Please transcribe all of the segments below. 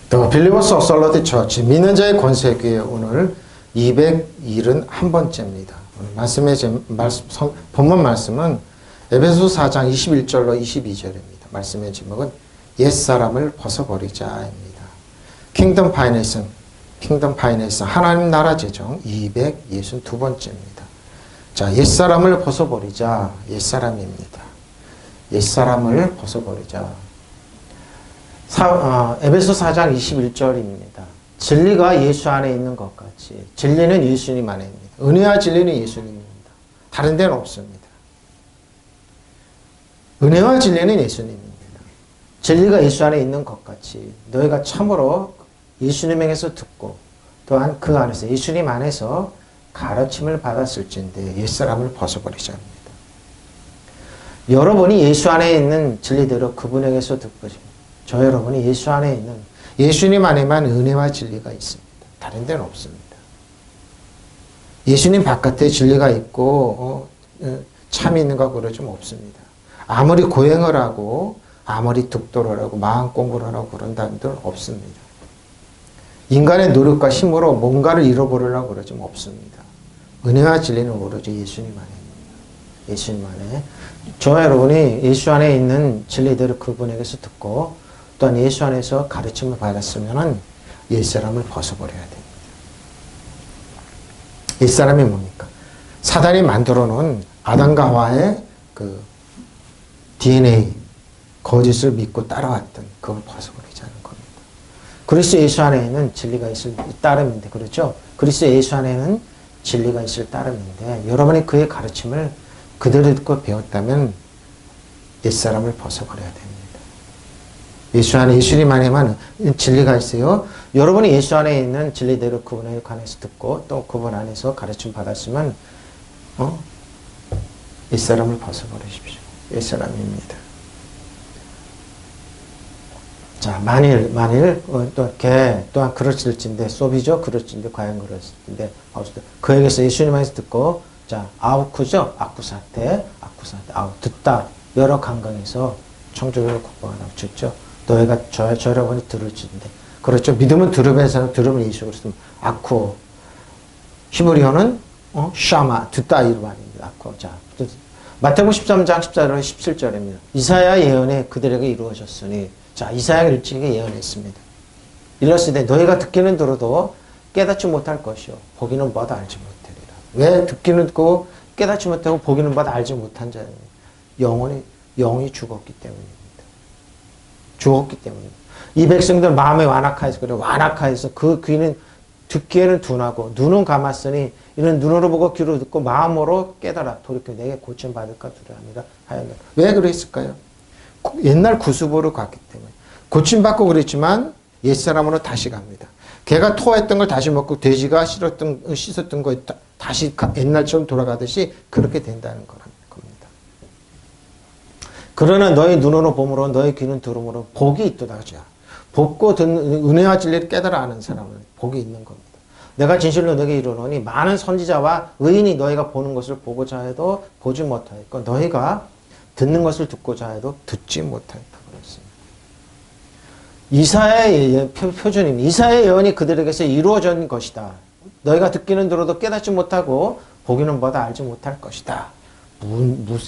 The Believers Authority Church, 믿는 자의 권세교회 오늘 271번째입니다. 말씀의 본문 말씀은 에베소 4장 21절로 22절입니다. 말씀의 제목은 옛사람을 벗어버리자입니다. 킹덤 파이낸스 하나님 나라 재정 262번째입니다. 자, 옛사람을 벗어버리자. 옛사람입니다. 옛사람을 벗어버리자. 에베소 4장 21절입니다. 진리가 예수 안에 있는 것 같이 진리는 예수님 안에입니다. 은혜와 진리는 예수님입니다. 다른 데는 없습니다. 은혜와 진리는 예수님입니다. 진리가 예수 안에 있는 것 같이 너희가 참으로 예수님에게서 듣고 또한 그 안에서 예수님 안에서 가르침을 받았을진데 옛사람을 벗어버리자 합니다. 여러분이 예수 안에 있는 진리대로 그분에게서 듣고 저 여러분이 예수 안에 있는 예수님 안에만 은혜와 진리가 있습니다. 다른 데는 없습니다. 예수님 바깥에 진리가 있고 참이 있는가 그러좀 없습니다. 아무리 고행을 하고 아무리 득도를 하고 마음 공부를 하고 그런다는 데는 없습니다. 인간의 노력과 힘으로 뭔가를 잃어버리려고 그러좀 없습니다. 은혜와 진리는 오로지 예수님 안에입니다. 예수님 안에 저 여러분이 예수 안에 있는 진리대로 그분에게서 듣고 또한 예수 안에서 가르침을 받았으면 옛사람을 벗어버려야 됩니다. 옛사람이 뭡니까? 사단이 만들어 놓은 아담과 하와의 그 DNA, 거짓을 믿고 따라왔던 그걸 벗어버리자는 겁니다. 그리스도 예수 안에는 진리가 있을 따름인데, 그렇죠? 그리스도 예수 안에는 진리가 있을 따름인데, 여러분이 그의 가르침을 그대로 듣고 배웠다면 옛사람을 벗어버려야 됩니다. 예수 안에, 예수님 안에만 진리가 있어요. 여러분이 예수 안에 있는 진리대로 그분에 관해서 듣고 또 그분 안에서 가르침 받았으면 옛사람을 벗어버리십시오. 옛사람입니다. 자, 만일 또 이렇게 또한 그럴진데 소비죠. 그럴진데 과연 그럴진데 그에게서 예수님에서 듣고 자 아우쿠죠. 아쿠사테 아우 듣다 여러 강강에서 청족을 국방하나 붙였죠. 너희가 저 여러분이 들을진데 그렇죠. 믿음은 들음에서 들음을 예수 그리스도 아쿠 히브리어는 샤마 듣다 이 말입니다. 아쿠 자 마태복음 13장 14절 17절입니다. 이사야 예언에 그들에게 이루어졌으니 자 이사야가 일찍이 예언했습니다. 일렀으되 너희가 듣기는 들어도 깨닫지 못할 것이요 보기는 못 알지 못하리라. 왜 듣기는 듣고 깨닫지 못하고 보기는 못 알지 못한 자는 영이 죽었기 때문입니다. 죽었기 때문입니다. 이 백성들 마음에 완악하여서 그래 완악하여서 그 귀는 듣기에는 둔하고 눈은 감았으니 이는 눈으로 보고 귀로 듣고 마음으로 깨달아 돌이켜 내게 고침 받을까 두려워합니다 하였노라. 왜 그랬을까요? 옛날 구습으로 갔기 때문에 고침 받고 그랬지만 옛사람으로 다시 갑니다. 개가 토했던 걸 다시 먹고 돼지가 씻었던 거 다시 옛날처럼 돌아가듯이 그렇게 된다는 겁니다. 그러나 너희 눈으로 봄으로 너희 귀는 들음으로 복이 있도다. 복고 듣는 은혜와 진리를 깨달아 아는 사람은 복이 있는 겁니다. 내가 진실로 너에게 이르노니 많은 선지자와 의인이 너희가 보는 것을 보고자 해도 보지 못하였고 너희가 듣는 것을 듣고자 해도 듣지 못하였다 그랬습니다. 이사야의 표준입니다. 이사야의 예언이 그들에게서 이루어진 것이다. 너희가 듣기는 들어도 깨닫지 못하고 보기는 보다 알지 못할 것이다.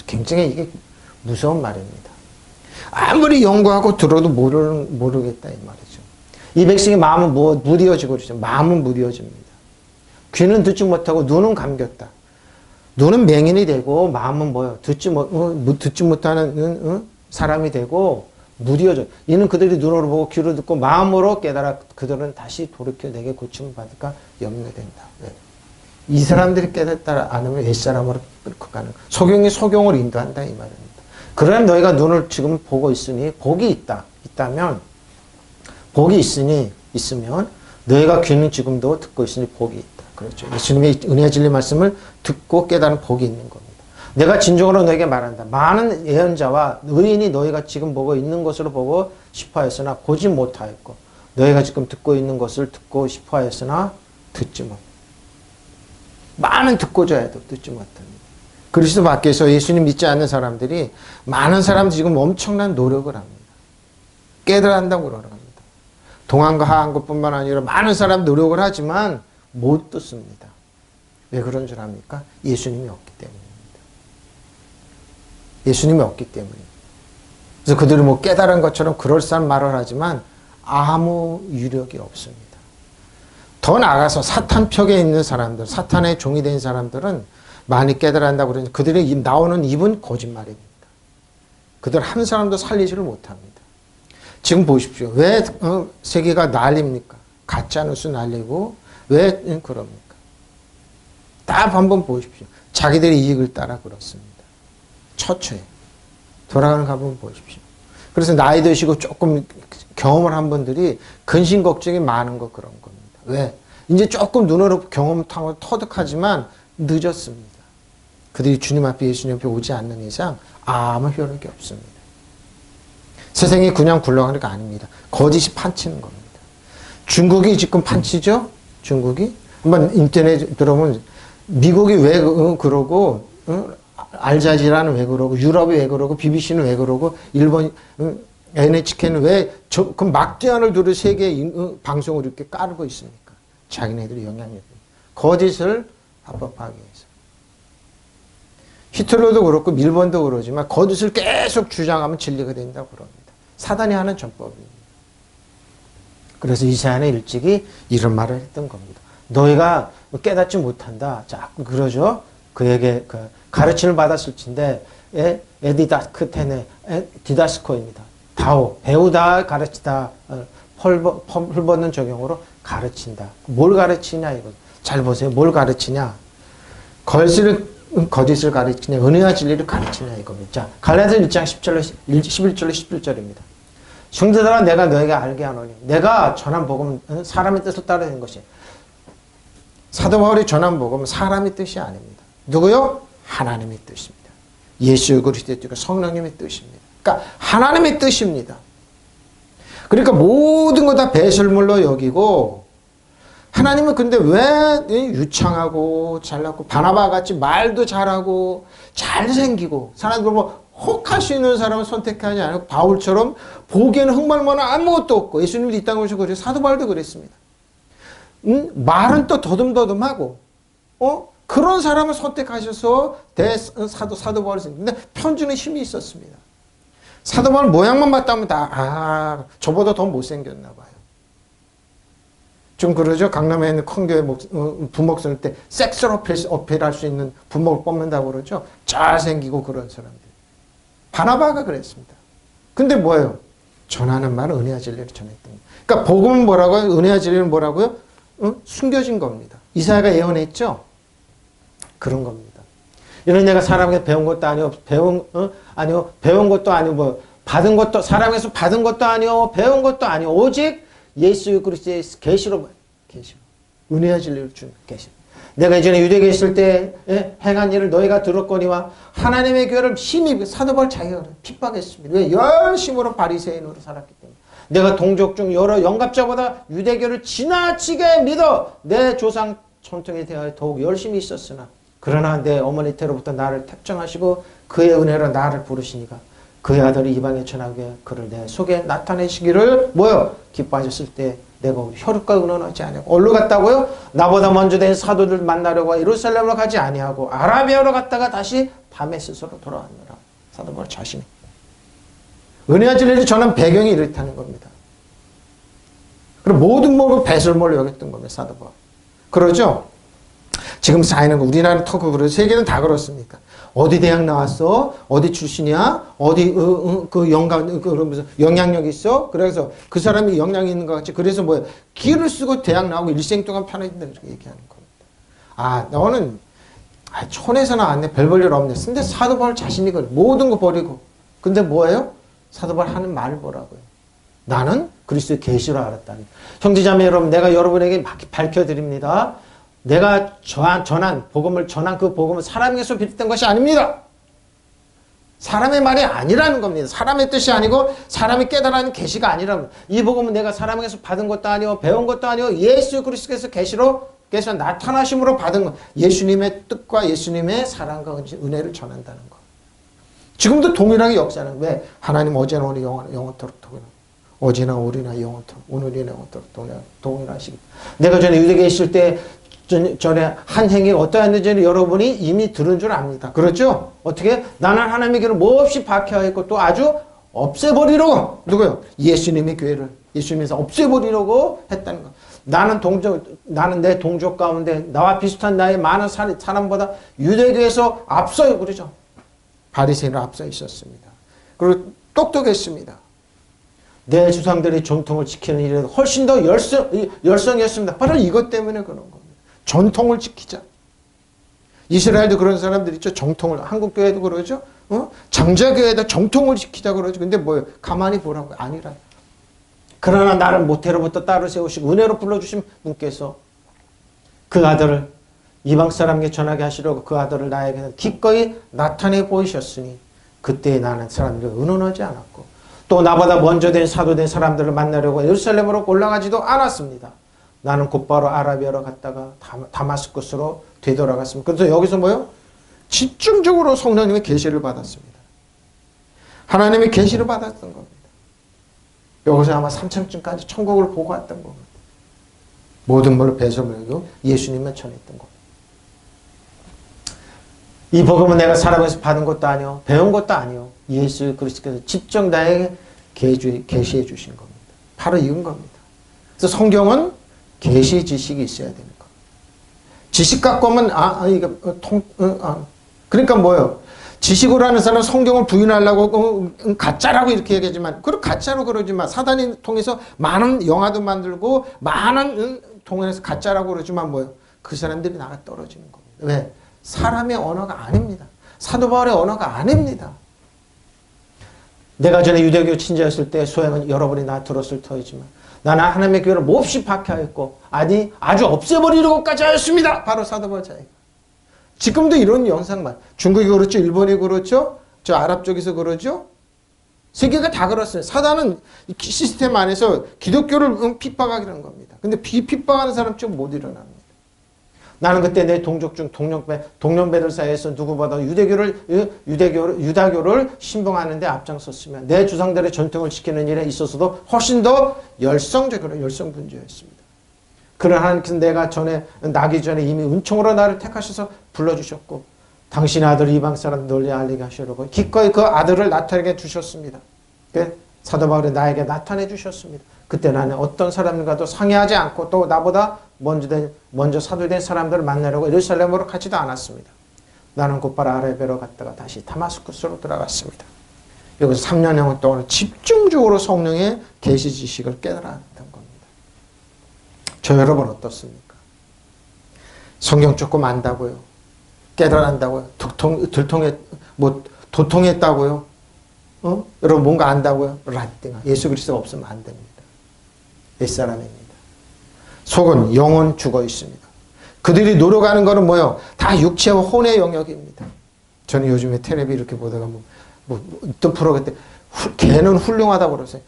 굉장히 이게 무서운 말입니다. 아무리 연구하고 들어도 모르겠다 이 말이죠. 이 백성의 마음은 무디어지고 있죠. 마음은 무디어집니다. 귀는 듣지 못하고 눈은 감겼다. 눈은 맹인이 되고 마음은 뭐요? 듣지 못하는 사람이 되고 무디어져. 이는 그들이 눈으로 보고 귀로 듣고 마음으로 깨달아 그들은 다시 돌이켜 내게 고침을 받을까 염려된다. 네. 이 사람들이 깨닫지 않으면 옛사람으로 끌고 가는 소경이 소경을 인도한다 이 말입니다. 그러면 너희가 눈을 지금 보고 있으니 복이 있다면 복이 있으면 너희가 귀는 지금도 듣고 있으니 복이 있다. 그렇죠. 예수님의 은혜의 진리 말씀을 듣고 깨달은 복이 있는 겁니다. 내가 진정으로 너에게 말한다. 많은 예언자와 의인이 너희가 지금 보고 있는 것으로 보고 싶어 했으나 보지 못하였고 너희가 지금 듣고 있는 것을 듣고 싶어 했으나 듣지 못. 많은 듣고자 해도 듣지 못합니다. 그리스도 밖에서 예수님 믿지 않는 사람들이 많은 사람들이 지금 엄청난 노력을 합니다. 깨달아 한다고 그러는 겁니다. 동안과 하한 것뿐만 아니라 많은 사람 노력을 하지만 못 듣습니다. 왜 그런 줄 압니까? 예수님이 없기 때문입니다. 예수님이 없기 때문입니다. 그래서 그들이 뭐 깨달은 것처럼 그럴싸한 말을 하지만 아무 유력이 없습니다. 더 나아가서 사탄 벽에 있는 사람들, 사탄의 종이 된 사람들은 많이 깨달았다고 그러니 그들이 나오는 입은 거짓말입니다. 그들 한 사람도 살리지를 못합니다. 지금 보십시오. 왜 세계가 난립니까? 가짜뉴스 날리고 왜 그럽니까? 딱 한번 보십시오. 자기들의 이익을 따라 그렇습니다. 처처에 돌아가는 거 한번 보십시오. 그래서 나이 드시고 조금 경험을 한 분들이 근심 걱정이 많은 거 그런 겁니다. 왜? 이제 조금 눈으로 경험하고 터득하지만 늦었습니다. 그들이 주님 앞에 예수님 앞에 오지 않는 이상 아무 효력이 없습니다. 세상이 그냥 굴러가는 게 아닙니다. 거짓이 판치는 겁니다. 중국이 지금 판치죠? 중국이? 한번 인터넷 들어보면 미국이 왜 그러고 알자지라는 왜 그러고 유럽이 왜 그러고 BBC는 왜 그러고 일본 NHK는 왜 그 막대한을 두루 세계 방송을 이렇게 깔고 있습니까? 자기네들이 영향력이 거짓을 합법하기 위해서. 히틀러도 그렇고 밀번도 그러지만 거짓을 계속 주장하면 진리가 된다고 그럽니다. 사단이 하는 전법입니다. 그래서 이사야는 일찍이 이런 말을 했던 겁니다. 너희가 깨닫지 못한다. 자꾸 그러죠. 그에게 가르침을 받았을진데 에디다크테네 디다스코입니다. 다오 배우다 가르치다 헐벗는 적용으로 가르친다. 뭘 가르치냐 이거. 잘 보세요. 뭘 가르치냐. 거짓을 가르치냐 은혜와 진리를 가르치냐 이겁니다. 자, 갈라디아서 1장 11절로 11절입니다. 형제들아 내가 너에게 알게 하노니 내가 전한 복음은 사람의 뜻을 따르는 것이 사도 바울이 전한 복음은 사람의 뜻이 아닙니다. 누구요? 하나님의 뜻입니다. 예수 그리스도의 뜻과 성령님의 뜻입니다. 그러니까 하나님의 뜻입니다. 그러니까 모든 거 다 배설물로 여기고 하나님은 근데 왜 유창하고 잘났고 바나바 같이 말도 잘하고 잘생기고 사람들 뭐 혹할 수 있는 사람을 선택하지 않고 바울처럼 보기에는 흑말만은 아무것도 없고 예수님도 이 땅에 오셔서 그래서 사도 바울도 그랬습니다. 말은 또 더듬더듬하고 그런 사람을 선택하셔서 사도 바울이 생겼는데 편주는 힘이 있었습니다. 사도 바울 모양만 봤다면 저보다 더 못생겼나 봐요. 좀 그러죠. 강남에 있는 큰 교회 부목 쓸 때 섹스를 어필할 수 있는 부목을 뽑는다고 그러죠. 잘생기고 그런 사람들. 바나바가 그랬습니다. 근데 뭐예요? 전하는 말은 은혜와 진리를 전했던 거예요. 그러니까 복음은 뭐라고요? 은혜와 진리는 뭐라고요? 숨겨진 겁니다. 이사야가 예언했죠? 그런 겁니다. 이런 내가 사람에게 배운 것도 아니고 배운 것도 아니고 뭐 받은 것도 사람에게서 받은 것도 아니고 배운 것도 아니고 오직 예수 그리스도의 계시로 은혜와 진리를 준 계시. 내가 이전에 유대교에 있을 때 행한 일을 너희가 들었거니와 하나님의 교회를 심히 사도 바울 자기가 핍박했습니다. 왜? 열심으로 바리새인으로 살았기 때문에. 내가 동족 중 여러 영갑자보다 유대교를 지나치게 믿어 내 조상 전통에 대하여 더욱 열심히 있었으나 그러나 내 어머니 때로부터 나를 택정하시고 그의 은혜로 나를 부르시니까 그의 아들이 이방에 전하게 그를 내 속에 나타내시기를 기뻐하셨을 때 내가 혈육과 의논하지 아니하고 어디로 갔다고요? 나보다 먼저 된 사도들 만나려고 예루살렘으로 가지 아니하고 아라비아로 갔다가 다시 밤에 스스로 돌아왔노라. 사도 바울 자신이 은혜와 진리를 전한 배경이 이렇다는 겁니다. 그리고 모든 모르고 배설물로 여겼던 겁니다. 사도 바울. 그러죠? 지금 쌓이는 거 우리나라는 터고 그러죠. 세계는 다 그렇습니까? 어디 대학 나왔어? 어디 출신이야? 어디 그러면서 영향력 있어? 그래서 그 사람이 영향이 있는 것 같이 그래서 기를 쓰고 대학 나오고 일생 동안 편해진다 이렇게 얘기하는 겁니다. 너는 촌에서 나왔네. 별 볼 일 없네. 근데 사도 바울 자신이 그래. 모든 거 버리고. 근데 뭐예요? 사도 바울 하는 말을 뭐라고요? 나는 그리스도의 계시로 알았다니. 형제자매 여러분, 내가 여러분에게 밝혀드립니다. 내가 전한 복음을 전한 그 복음은 사람에게서 비롯된 것이 아닙니다. 사람의 말이 아니라는 겁니다. 사람의 뜻이 아니고 사람이 깨달아는 계시가 아니라는 겁니다. 이 복음은 내가 사람에게서 받은 것도 아니고 배운 것도 아니고 예수 그리스도께서 계시로 나타나심으로 받은 것. 예수님의 뜻과 예수님의 사랑과 은혜를 전한다는 것. 지금도 동일하게 역사는 왜? 하나님 어제나 오늘 영원토록 동일한 어제나 오리나 영원토록 오늘이나 영원토록 동일하시기. 내가 전에 유대교에 있을 때 전에 한 행위가 어떠했는지는 여러분이 이미 들은 줄 압니다. 그렇죠? 어떻게? 나는 하나님의 교회를 몹시 박해하였고 또 아주 없애버리려고 누구요? 예수님의 교회를 예수님에서 없애버리려고 했다는 것. 나는 내 동족 가운데 나와 비슷한 나의 많은 사람보다 유대교에서 앞서 그러죠. 바리새인으로 앞서 있었습니다. 그리고 똑똑했습니다. 내 조상들이 전통을 지키는 일에 훨씬 더 열성이었습니다. 바로 이것 때문에 그런 겁니다. 전통을 지키자. 이스라엘도 그런 사람들 있죠. 정통을. 한국교회도 그러죠. 장자교회도 정통을 지키자 그러죠. 근데 뭐예요? 가만히 보라고요. 아니라. 그러나 나를 모태로부터 따로 세우시고 은혜로 불러주신 분께서 그 아들을 이방 사람에게 전하게 하시려고 그 아들을 나에게는 기꺼이 나타내 보이셨으니 그때 나는 사람들을 의논하지 않았고 또 나보다 먼저 된 사도된 사람들을 만나려고 예루살렘으로 올라가지도 않았습니다. 나는 곧바로 아라비아로 갔다가 다마스쿠스로 되돌아갔습니다. 그래서 여기서 뭐요? 집중적으로 성령님의 계시를 받았습니다. 하나님의 계시를 받았던 겁니다. 여기서 아마 3층쯤까지 천국을 보고 왔던 겁니다. 모든 걸 배설물고 예수님만 전했던 겁니다. 이 복음은 내가 살아가면서 받은 것도 아니요 배운 것도 아니요 예수 그리스도께서 직접 나에게 계시해 주신 겁니다. 바로 이건 겁니다. 그래서 성경은 계시 지식이 있어야 되는 겁니다. 지식 갖고 하면 그러니까 뭐예요? 지식으로 하는 사람은 성경을 부인하려고 가짜라고 이렇게 얘기하지만 그리고 가짜로 그러지만 사단이 통해서 많은 영화도 만들고 많은 통해서 가짜라고 그러지만 뭐예요? 그 사람들이 나가 떨어지는 겁니다. 왜? 사람의 언어가 아닙니다. 사도 바울의 언어가 아닙니다. 내가 전에 유대교 친자였을 때 소행은 여러분이 나 들었을 터이지만 나는 하나님의 교회를 몹시 박해하였고 아니 아주 없애버리려고까지 하였습니다. 바로 사도 바울 자기가. 지금도 이런 영상만 중국이 그렇죠. 일본이 그렇죠. 저 아랍 쪽에서 그러죠. 세계가 다 그렇어요. 사단은 시스템 안에서 기독교를 핍박하기는 겁니다. 근데 핍박하는 사람 쪽 못 일어납니다. 나는 그때 내 동족 중 동년배들 사이에서 누구보다 유다교를 신봉하는 데 앞장섰으며 내 조상들의 전통을 지키는 일에 있어서도 훨씬 더 열성분주였습니다. 그러나 하나님께서 내가 나기 전에 이미 은총으로 나를 택하셔서 불러주셨고 당신의 아들 이방 사람 널리 알리게 하시려고 기꺼이 그 아들을 나타내게 주셨습니다. 사도 바울이 나에게 나타내 주셨습니다. 그때 나는 어떤 사람과도 상의하지 않고 또 나보다 먼저 사도된 사람들을 만나려고 예루살렘으로 가지도 않았습니다. 나는 곧바로 아라비아로 갔다가 다시 다마스쿠스로 들어갔습니다. 여기서 3년 동안 집중적으로 성령의 계시 지식을 깨달았던 겁니다. 저 여러분 어떻습니까? 성경 조금 안다고요? 깨달았다고요? 도통했다고요? 여러분 뭔가 안다고요? 라띵아. 예수 그리스도가 없으면 안 됩니다. 옛사람입니다. 속은 영혼 죽어 있습니다. 그들이 노력하는 거는 뭐예요? 다 육체와 혼의 영역입니다. 저는 요즘에 텔레비 이렇게 보다가 어떤 프로그램 때 개는 훌륭하다고 그러세요.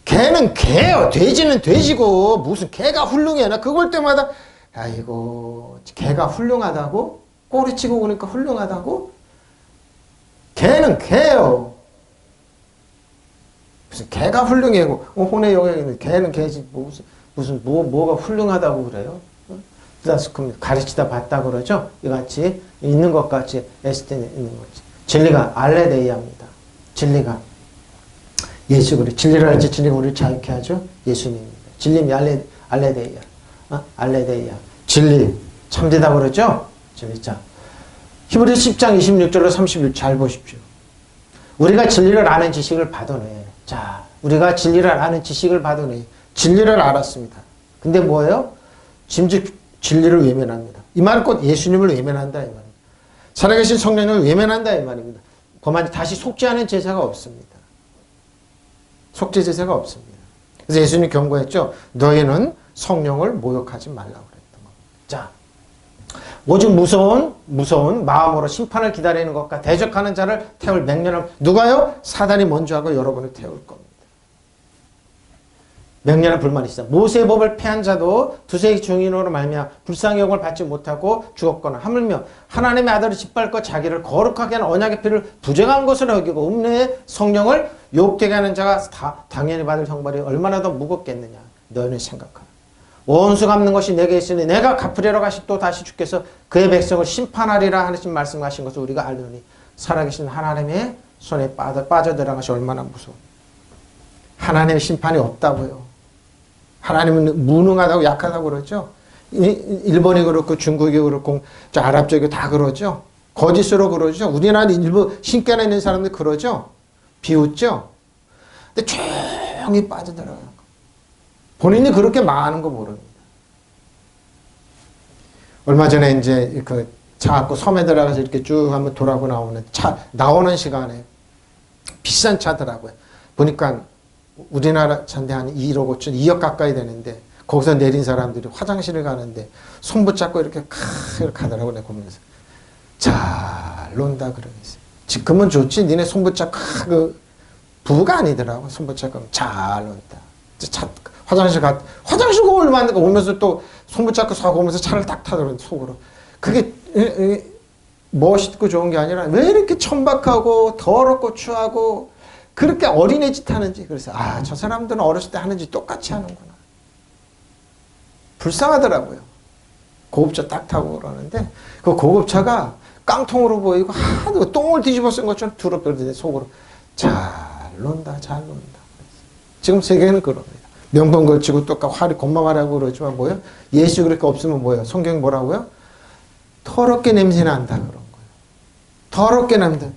개는 개요. 돼지는 돼지고 무슨 개가 훌륭해. 나 그걸 때마다 아이고 개가 훌륭하다고? 꼬리치고 오니까 훌륭하다고? 개는 개요. 무슨 개가 훌륭해고 혼의 영역에 있는 개는 개지 뭐가 훌륭하다고 그래요? 가르치다 봤다 그러죠? 이같이 있는 것 같이 에스텐에 있는 거지. 진리가 알레데이아입니다. 진리가 예수 그리스도 진리를 알지 진리가 우리를 자유케 하죠? 예수님입니다. 진리는 알레데이아. 알레데이아. 진리 참되다 그러죠? 진리. 자, 히브리서 10장 26절로 31절 잘 보십시오. 우리가 진리를 아는 지식을 받아내. 자, 우리가 진리를 아는 지식을 받아내. 진리를 알았습니다. 근데 뭐예요? 짐즉 진리를 외면합니다. 이 말은 곧 예수님을 외면한다 이 말입니다. 살아계신 성령님을 외면한다 이 말입니다. 그만 다시 속죄하는 제사가 없습니다. 속죄 제사가 없습니다. 그래서 예수님이 경고했죠. 너희는 성령을 모욕하지 말라고 그랬던 겁니다. 자, 오직 무서운 마음으로 심판을 기다리는 것과 대적하는 자를 태울 맹렬함. 누가요? 사단이 먼저 하고 여러분을 태울 겁니다. 맹렬한 불만이 있어. 모세의 법을 폐한 자도 두세 증인으로 말미암아 불쌍히 여김을 받지 못하고 죽었거나 하물며 하나님의 아들을 짓밟고 자기를 거룩하게 하는 언약의 피를 부정한 것으로 여기고 음녀의 성령을 욕되게 하는 자가 당연히 받을 형벌이 얼마나 더 무겁겠느냐. 너희는 생각하라. 원수 갚는 것이 내게 있으니 내가 갚으리라고 하시 또 다시 주께서 그의 백성을 심판하리라 하신 말씀하신 것을 우리가 알노니 살아계신 하나님의 손에 빠져들어간 것이 얼마나 무서워. 하나님의 심판이 없다고요. 하나님은 무능하다고 약하다고 그러죠. 일본이 그렇고 중국이 그렇고 저 아랍 쪽이 다 그러죠. 거짓으로 그러죠. 우리나라 일부 신께나 있는 사람들 그러죠. 비웃죠. 근데 조용히 빠져들어가는 거. 본인이 그렇게 망하는 거 모릅니다. 얼마 전에 이제 그 차 갖고 섬에 들어가서 이렇게 쭉 한번 돌아고 나오는 시간에 비싼 차더라고요. 보니까 우리나라 차인데 한 1억 5천, 2억 가까이 되는데 거기서 내린 사람들이 화장실을 가는데 손 붙잡고 이렇게 가더라고. 내가 보면서 잘 논다 그러겠어요. 지금은 좋지. 니네 손 붙잡고 그 부부가 아니더라고. 손 붙잡고 잘 논다. 화장실 가고 얼마 안 되고 오면서 또 손 붙잡고 사고 오면서 차를 딱 타더라고. 속으로. 그게 멋있고 좋은 게 아니라 왜 이렇게 천박하고 더럽고 추하고 그렇게 어린애 짓 하는지. 그래서 저 사람들은 어렸을 때 하는지 똑같이 하는구나. 불쌍하더라고요. 고급차 딱 타고 그러는데 그 고급차가 깡통으로 보이고 하도 똥을 뒤집어 쓴 것처럼 더럽더니 속으로 잘 논다. 지금 세계는 그럽니다. 명분 걸치고 똑같이 화를 겁마말하고 그러지만 뭐예요? 예수 그렇게 없으면 뭐예요? 성경 뭐라고요? 더럽게 냄새 난다 그런 거예요. 더럽게 난다.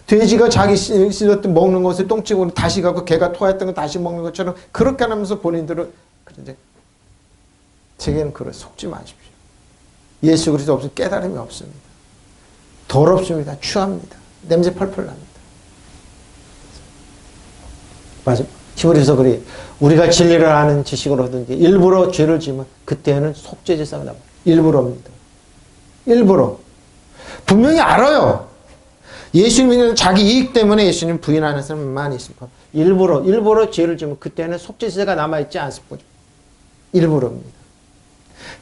돼지가 자기 씻었던 먹는 것을 똥찌고 다시 가고 개가 토했던 거 다시 먹는 것처럼 그렇게 하면서 본인들은 그런데 제게는 그래 속지 마십시오. 예수 그리스도 없으면 깨달음이 없습니다. 더럽습니다. 추합니다. 냄새 펄펄 납니다. 맞아. 히브리서 그래. 우리가 진리를 아는 지식을 얻은 게 일부러 죄를 지으면 그때는 속죄제사가 나와요. 일부러입니다. 일부러. 분명히 알아요. 예수님은 자기 이익 때문에 예수님 부인하는 사람 많이 있을 거예요. 일부러 죄를 지으면 그때는 속죄제가 남아있지 않습니다. 일부러입니다.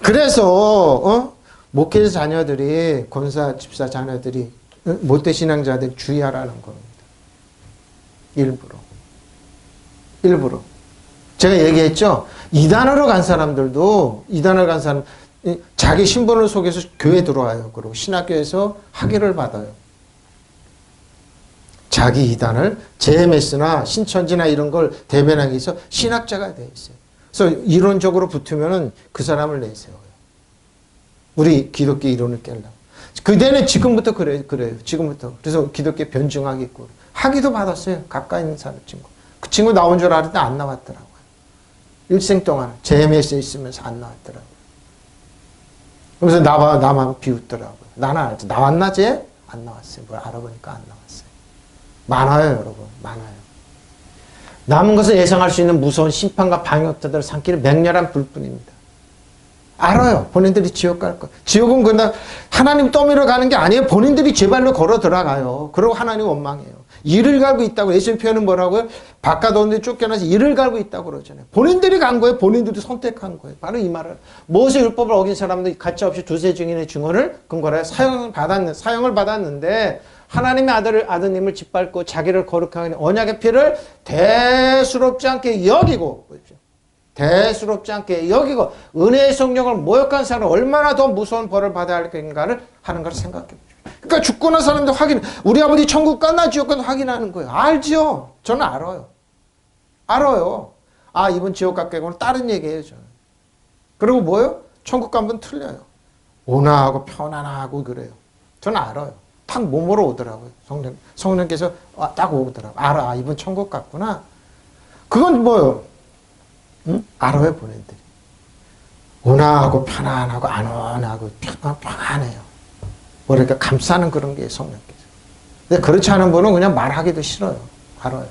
그래서 목회자 자녀들이 권사 집사 자녀들이 못된 신앙자들이 주의하라는 겁니다. 일부러. 제가 얘기했죠. 이단으로 간 사람들도 자기 신분을 속여서 교회 들어와요. 그리고 신학교에서 학위를 받아요. 자기 이단을 JMS나 신천지나 이런 걸 대변하기 위해서 신학자가 돼 있어요. 그래서 이론적으로 붙으면은 그 사람을 내세워요. 우리 기독교 이론을 깨려고. 그때는 지금부터 그래요. 지금부터. 그래서 기독교 변증학이 있고 학위도 받았어요. 가까이 있는 사람 친구. 그 친구 나온 줄 알았는데 안 나왔더라고요. 일생 동안 JMS에 있으면서 안 나왔더라고요. 그래서 나만 비웃더라고요. 나는 알죠. 나왔나 쟤? 안 나왔어요. 뭘 알아보니까 안 나왔어요. 많아요, 여러분. 많아요. 남은 것을 예상할 수 있는 무서운 심판과 방역자들을 삼키는 맹렬한 불뿐입니다. 알아요. 본인들이 지옥 갈 거. 지옥은 그냥 하나님 떠밀어 가는 게 아니에요. 본인들이 제 발로 걸어 들어가요. 그리고 하나님 원망해요. 이를 갈고 있다고. 예수님 표현은 뭐라고요? 바깥 온데 쫓겨나서 이를 갈고 있다고 그러잖아요. 본인들이 간 거예요. 본인들이 선택한 거예요. 바로 이 말을. 모세 율법을 어긴 사람들이 가차없이 두세 증인의 증언을 근거로 사형을 받았는데 하나님의 아드님을 짓밟고 자기를 거룩하게 하는 언약의 피를 대수롭지 않게 여기고, 대수롭지 않게 여기고, 은혜의 성령을 모욕한 사람은 얼마나 더 무서운 벌을 받아야 할 것인가를 하는 걸 생각해 보죠. 그러니까 죽고 난 사람들 우리 아버지 천국 갔나 지옥 갔나 확인하는 거예요. 알죠? 저는 알아요. 이번 지옥 갔겠구나. 다른 얘기예요, 저는. 그리고 뭐예요? 천국 가면 틀려요. 온화하고 편안하고 그래요. 저는 알아요. 딱 몸으로 오더라고요. 성령께서 딱 오더라고요. 이번 천국 갔구나. 그건 뭐예요? 알아요, 본인들이. 온화하고 편안하고 안온하고 평안해요. 뭐랄까 감싸는 그런 게 성령께서. 근데 그렇지 않은 분은 그냥 말하기도 싫어요. 알아요.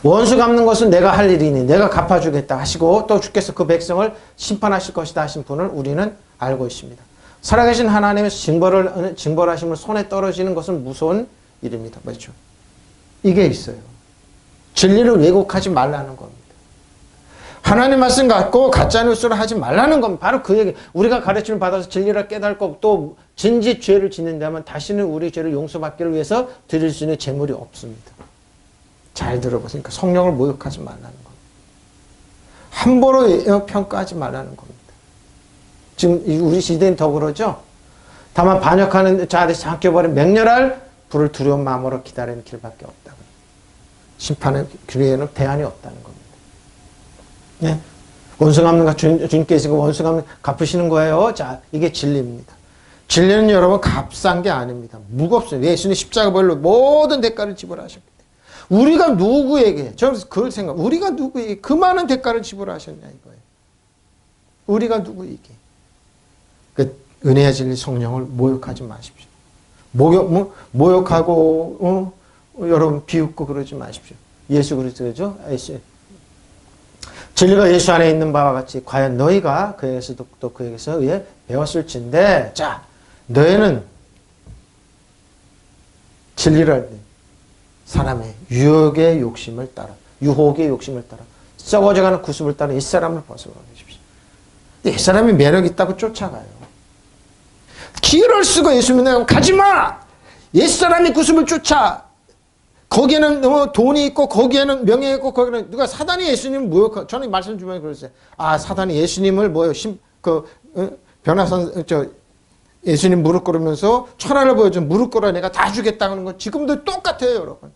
원수 갚는 것은 내가 할 일이니 내가 갚아주겠다 하시고 또 주께서 그 백성을 심판하실 것이다 하신 분을 우리는 알고 있습니다. 살아계신 하나님의 징벌하심을 손에 떨어지는 것은 무서운 일입니다. 맞죠? 이게 있어요. 진리를 왜곡하지 말라는 겁니다. 하나님 말씀 갖고 가짜뉴스를 하지 말라는 겁니다. 바로 그 얘기. 우리가 가르침을 받아서 진리를 깨닫고 또 진지 죄를 짓는다면 다시는 우리 죄를 용서받기를 위해서 드릴 수 있는 재물이 없습니다. 잘 들어보세요. 그러니까 성령을 모욕하지 말라는 겁니다. 함부로 평가하지 말라는 겁니다. 지금 우리 시대는 더 그러죠. 다만 반역하는 자들이 삼켜버린 맹렬할 불을 두려운 마음으로 기다리는 길밖에 없다고. 심판의 길에는 대안이 없다는 겁니다. 예? 원수 갚는 주님께서 원수 갚는 갚으시는 거예요. 자, 이게 진리입니다. 진리는 여러분 값싼 게 아닙니다. 무겁습니다. 예수님 십자가 벌로 모든 대가를 지불하셨기 때문에. 우리가 누구에게, 저는 그걸 생각, 우리가 누구에게 그 많은 대가를 지불하셨냐 이거예요. 우리가 누구에게. 그 은혜의 진리 성령을 모욕하지 마십시오. 모욕하고 여러분 비웃고 그러지 마십시오. 예수 그리스도죠. 진리가 예수 안에 있는 바와 같이 과연 너희가 그에게서 또 그에게서 의해 배웠을진데, 자, 너희는 진리를 알 때 사람의 유혹의 욕심을 따라, 썩어져가는 구습을 따라 옛사람을 벗어버리십시오. 옛사람이 매력 있다고 쫓아가요. 기회를 쓰고 예수 믿는 가지마! 옛사람이 구습을 쫓아. 거기에는 돈이 있고 거기에는 명예 있고 거기는 누가 사단이 예수님을 모욕하. 저는 말씀 주변에 그랬어요. 아, 사단이 예수님을 변화산 예수님 무릎 꿇으면서 천하를 보여줘 무릎 꿇어 내가 다 주겠다는 건 지금도 똑같아요, 여러분.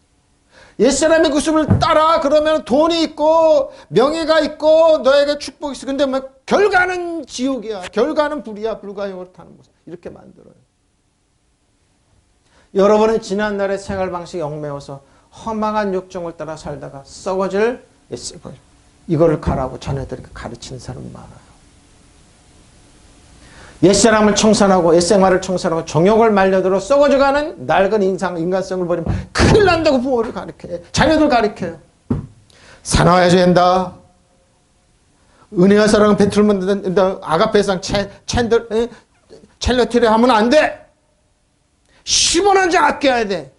옛사람의 구습을 따라 그러면 돈이 있고 명예가 있고 너에게 축복이 있어. 근데 뭐 결과는 지옥이야. 결과는 불이야. 불가역으로 타는 모습. 이렇게 만들어요. 여러분은 지난날의 생활 방식에 얽매여서 허망한 욕정을 따라 살다가 썩어질 이거를 가라고 자녀들에게 가르치는 사람이 많아요. 옛사람을 청산하고 옛생활을 청산하고 정욕을 말려들어 썩어져가는 낡은 인간성을 버리면 큰일 난다고 부모를 가르쳐요. 자녀들 가르쳐요. 사나워야 된다. 은혜와 사랑은 베풀면 된다. 아가페상 첼러티를 하면 안 돼. 10원 한 장 아껴야 돼.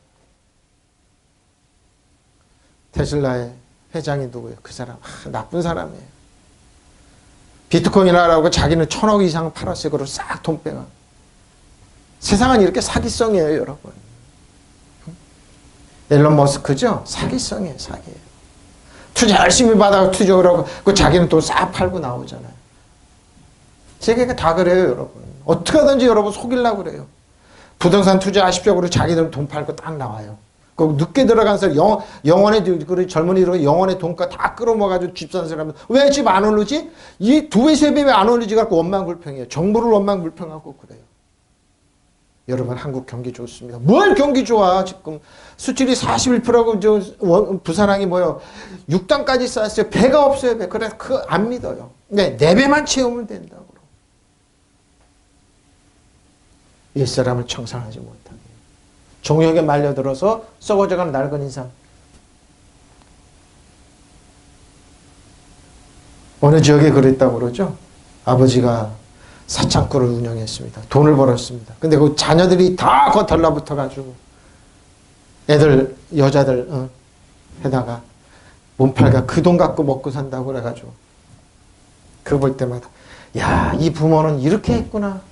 테슬라의 회장이 누구예요? 그 사람. 나쁜 사람이에요. 비트코인 하라고 자기는 1000억 이상 팔았어요. 그걸 싹 돈 빼가. 세상은 이렇게 사기성이에요, 여러분. 앨런 머스크죠? 사기성이에요, 사기예요. 투자 열심히 받아서 투자를 하고 그 자기는 돈 싹 팔고 나오잖아요. 세계가 다 그래요, 여러분. 어떻게 하든지 여러분 속이려고 그래요. 부동산 투자하십시오. 그러고 자기들 돈 팔고 딱 나와요. 그 늦게 들어간 사람, 영원의 젊은이로 영원의 돈가 다 끌어모아가지고 집 사는 사람은 왜 집 안 오르지? 이 2배, 3배 왜 안 오르지? 갖고 원망불평해요. 정부를 원망불평하고 그래요. 여러분, 한국 경기 좋습니다. 뭘 경기 좋아? 지금 수출이 41%고 부산항이 뭐요? 6단까지 쌓았어요. 배가 없어요. 배. 그래서 안 믿어요. 네, 4배만 채우면 된다고. 옛사람을 청산하지 못하게 정욕에 말려들어서 썩어져가는 낡은 인상. 어느 지역에 그랬다고 그러죠. 아버지가 사창구를 운영했습니다. 돈을 벌었습니다. 근데 그 자녀들이 다 그 달라붙어가지고 애들 여자들 해다가 몸팔가 그 돈 갖고 먹고 산다고 그래가지고 그거 볼 때마다 야, 이 부모는 이렇게 했구나.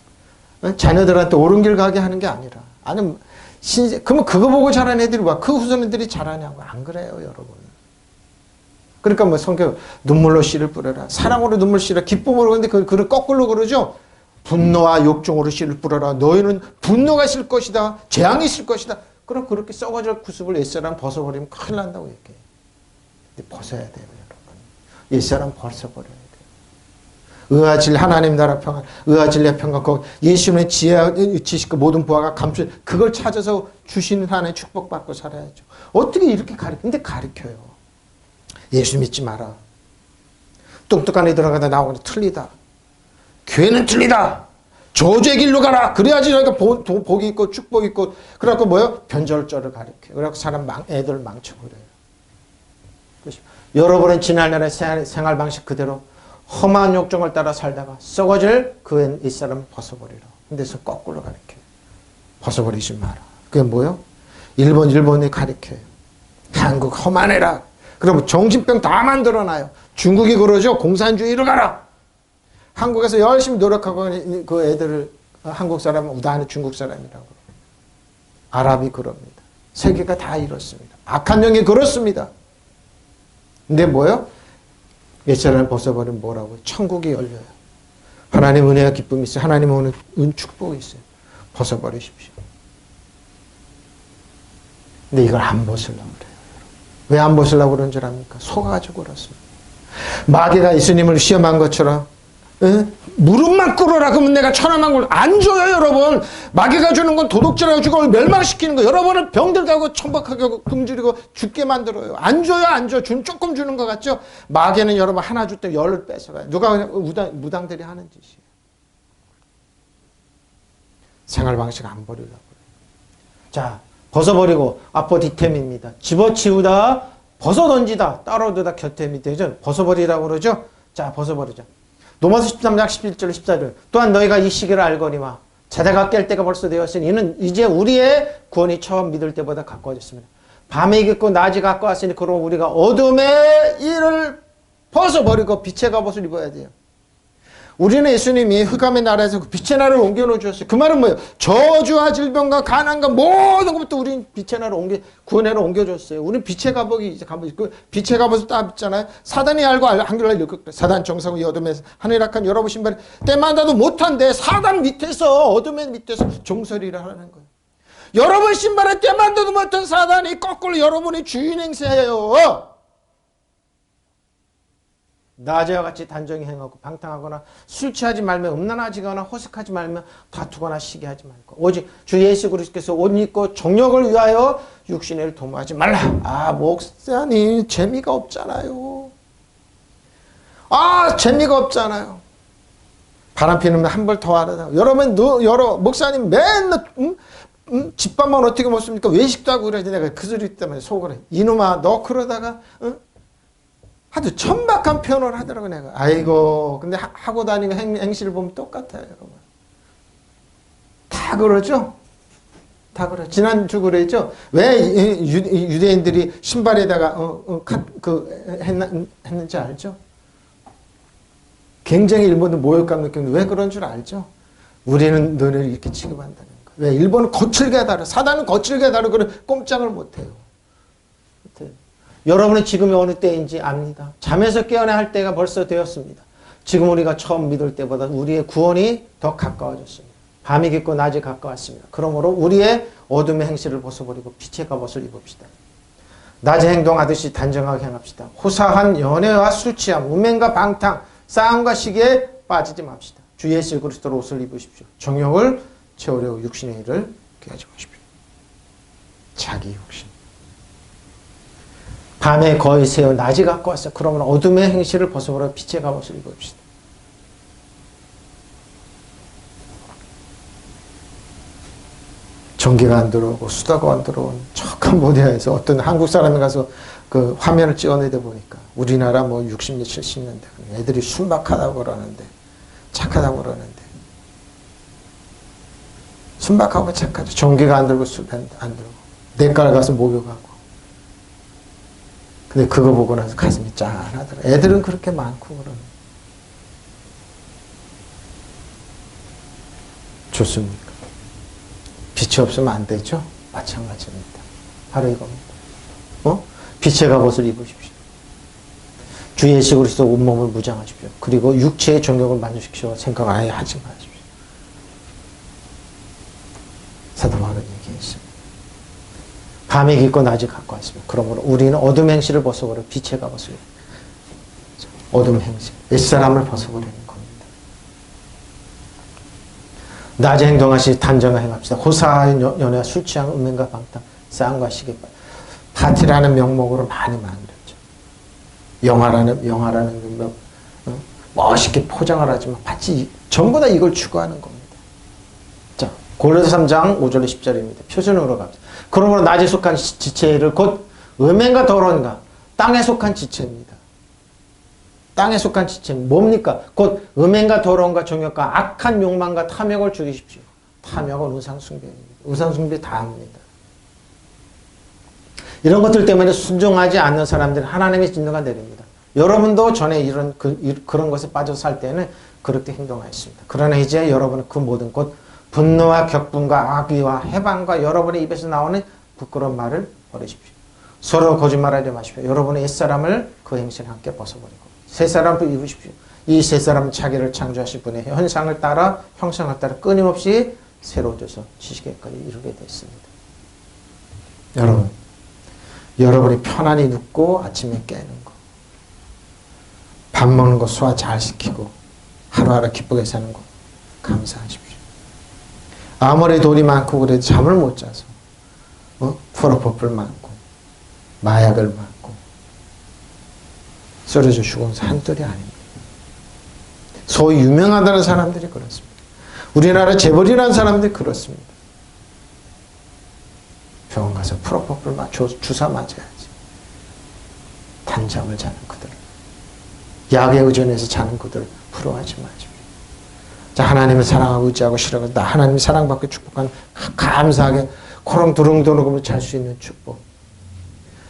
자녀들한테 옳은 길 가게 하는 게 아니라. 아니면, 그러면 그거 보고 자란 애들이 와. 그 후손 애들이 자라냐고. 안 그래요, 여러분. 그러니까 뭐 성경, 눈물로 씨를 뿌려라. 사랑으로 눈물 씨라. 기쁨으로. 근데 그걸 거꾸로 그러죠. 분노와 욕정으로 씨를 뿌려라. 너희는 분노가 있을 것이다. 재앙이 있을 것이다. 그럼 그렇게 썩어질 구습을 옛사람 벗어버리면 큰일 난다고 얘기해요. 근데 벗어야 돼요, 여러분. 옛사람 벗어버려요. 의와 진리 하나님 나라 평안, 의와 진리의 평강, 예수님의 지혜와 지식과 모든 부하가 감추, 그걸 찾아서 주시는 하나님 축복받고 살아야죠. 어떻게 이렇게 근데 가르쳐요. 예수 믿지 마라. 뚱뚱한 애 들어가다 나오는데 틀리다. 교회는 틀리다. 저주의 길로 가라. 그래야지 너희가 복이 있고 축복이 있고. 그래갖고 뭐요? 변절절을 가르쳐요. 그래갖고 애들 망쳐버려요. 여러분은 지난날의 생활 방식 그대로 험한 욕정을 따라 살다가 썩어질 그 옛사람을 벗어버리라. 근데서 거꾸로 가르쳐요. 벗어버리지 마라. 그게 뭐요? 일본에 가르쳐요. 한국 험한 애라. 그러면 정신병 다 만들어놔요. 중국이 그러죠. 공산주의로 가라. 한국에서 열심히 노력하고 그 애들을 한국 사람은 우다는 중국 사람이라고. 아랍이 그럽니다. 세계가 다 이렇습니다. 악한 영이 그렇습니다. 근데 뭐요? 예체를 벗어버리면 뭐라고요? 천국이 열려요. 하나님 은혜와 기쁨이 있어요. 하나님 오는 축복이 있어요. 벗어버리십시오. 근데 이걸 안 벗으려고 그래요. 왜 안 벗으려고 그런 줄 압니까? 속아가지고 그렇습니다. 마귀가 예수님을 시험한 것처럼 무릎만 꿇어라 그러면 내가 천하만 걸 안 줘요. 여러분, 마귀가 주는 건 도둑질하고 주고 멸망시키는 거, 여러분을 병들게 하고 천박하게 하고 굶주리고 죽게 만들어요. 안 줘요. 안 줘. 조금 주는 것 같죠? 마귀는 여러분 하나 줄 때 열을 뺏어가요. 누가 무당들이 하는 짓이에요. 생활 방식 안 버리려고 그래요. 자, 벗어버리고 아포디템입니다. 집어치우다, 벗어던지다, 따로두다, 곁에 밑에 벗어버리라고 그러죠. 자, 벗어버리자. 로마서 13장 11절 14절 또한 너희가 이 시기를 알거니와 자다가 깰 때가 벌써 되었으니 이는 이제 우리의 구원이 처음 믿을 때보다 가까워졌습니다. 밤이 겠고 낮이 가까웠으니 그러므로 우리가 어둠의 일을 벗어버리고 빛의 갑옷을 입어야 돼요. 우리는 예수님이 흑암의 나라에서 그 빛의 나라를 옮겨 주셨어요. 그 말은 뭐예요? 저주와 질병과 가난과 모든 것부터 우리는 빛의 나라를 구원해로 옮겨줬어요. 우리는 빛의 갑옷이 이제 그 빛의 갑옷을 딱 입잖아요. 사단이 알고 한글날 이렇게 사단 정사고 이 어둠에서 하늘 악한 여러분 신발이 때마다도 못한데 사단 밑에서 어둠의 밑에서 종소리를 하는 거예요. 여러분 신발에 때마다도 못한 사단이 거꾸로 여러분의 주인 행세해요. 낮에와 같이 단정히 행하고 방탕하거나 술 취하지 말며 음란하지거나 호색하지 말며 다투거나 시기하지 말고 오직 주 예수 그리스도께서 옷 입고 정욕을 위하여 육신의 일을 도모하지 말라. 아, 목사님 재미가 없잖아요. 아, 재미가 없잖아요. 바람 피우면 한 벌 더 하려다가 여러분 목사님 맨날 집밥만 어떻게 먹습니까? 외식도 하고 그래야지. 내가 그 소리 때문에 속을 해. 이놈아 너 그러다가 아주 천박한 표현을 하더라고. 내가 아이고, 근데 하고 다니는 행실을 보면 똑같아요. 여러분 다 그러죠. 다 그래. 지난주 그랬죠. 왜 유대인들이 신발에다가 했는지 알죠? 굉장히 일본은 모욕감 느끼는데 왜 그런 줄 알죠? 우리는 너를 이렇게 취급한다는 거예요. 왜? 일본은 거칠게 다뤄. 사단은 거칠게 다루고 꼼짝을 못해요. 여러분은 지금이 어느 때인지 압니다. 잠에서 깨어나야 할 때가 벌써 되었습니다. 지금 우리가 처음 믿을 때보다 우리의 구원이 더 가까워졌습니다. 밤이 깊고 낮이 가까웠습니다. 그러므로 우리의 어둠의 행실을 벗어버리고 빛의 갑옷을 입읍시다. 낮에 행동하듯이 단정하게 행합시다. 호사한 연애와 술 취함, 음행과 방탕, 싸움과 시기에 빠지지 맙시다. 주 예수 그리스도로 옷을 입으십시오. 정욕을 채우려고 육신의 일을 깨하지 마십시오. 자기 욕심. 밤에 거의 새어 낮이 가까웠어요. 그러면 어둠의 행실을 벗어버려 빛의 갑옷을 입읍시다. 전기가 안 들어오고 수다가 안 들어온 저 캄보디아에서 어떤 한국 사람이 가서 그 화면을 찍어내다 보니까 우리나라 뭐 60년 70년대 애들이 순박하다고 그러는데 착하다고 그러는데 순박하고 착하죠. 전기가 안 들고 술 안 들고 내과를 가서 목욕하고. 근데 그거 보고 나서 가슴이 짠하더라. 애들은 그렇게 많고 그러면. 좋습니까? 빛이 없으면 안 되죠? 마찬가지입니다. 바로 이겁니다. 빛의 갑옷을 입으십시오. 주 예수 그리스도 온몸을 무장하십시오. 그리고 육체의 정욕을 만족시키고 생각 아예 하지 마십시오. 사도 바울은 얘기했습니다. 밤이 깊고 낮이 가까웠습니다. 그러므로 우리는 어둠 행실을 벗어버려 빛의 갑옷을 어둠 행실, 옛사람을 벗어버리는 겁니다. 낮에 행동하시 단정하게 행합시다. 호사한 연애와 술 취한 음행과 방탕, 싸움과 시기, 파티라는 명목으로 많이 만들었죠. 영화라는 멋있게 포장을 하지만 마치 전부 다 이걸 추구하는 겁니다. 자, 고린도서 3장 5절에 10절입니다. 표준으로 갑니다. 그러므로 낮에 속한 지체를 곧 음행과 더러운가 땅에 속한 지체입니다. 땅에 속한 지체는 뭡니까? 곧 음행과 더러움과 정욕과 악한 욕망과 탐욕을 죽이십시오. 탐욕은 우상숭배입니다. 우상숭배 다 합니다. 이런 것들 때문에 순종하지 않는 사람들은 하나님의 진노가 내립니다. 여러분도 전에 그런 것에 빠져 살 때는 그렇게 행동하였습니다. 그러나 이제 여러분은 그 모든 것 분노와 격분과 악의와 해방과 여러분의 입에서 나오는 부끄러운 말을 버리십시오. 서로 거짓말하지 마십시오. 여러분의 옛사람을 그 행실에 함께 벗어버리고 새 사람을 입으십시오. 이 새 사람은 자기를 창조하신 분의 형상을 따라 끊임없이 새로워져서 지식에까지 이르게 됐습니다. 여러분이 편안히 눕고 아침에 깨는 거, 밥 먹는 거 소화 잘 시키고 하루하루 기쁘게 사는 거 감사하십시오. 아무리 돈이 많고 그래도 잠을 못 자서 프로포폴 맞고 마약을 맞고 쓰러져 죽은 한둘이 아닙니다. 소위 유명하다는 사람들이 그렇습니다. 우리나라 재벌이라는 사람들이 그렇습니다. 병원 가서 프로포폴 주사 맞아야지. 단잠을 자는 그들, 약에 의존해서 자는 그들 부러워하지 마십시오. 자, 하나님을 사랑하고 의지하고 싫어하고 나 하나님이 사랑받고 축복하는 감사하게 코롱두렁두렁 잘 수 있는 축복.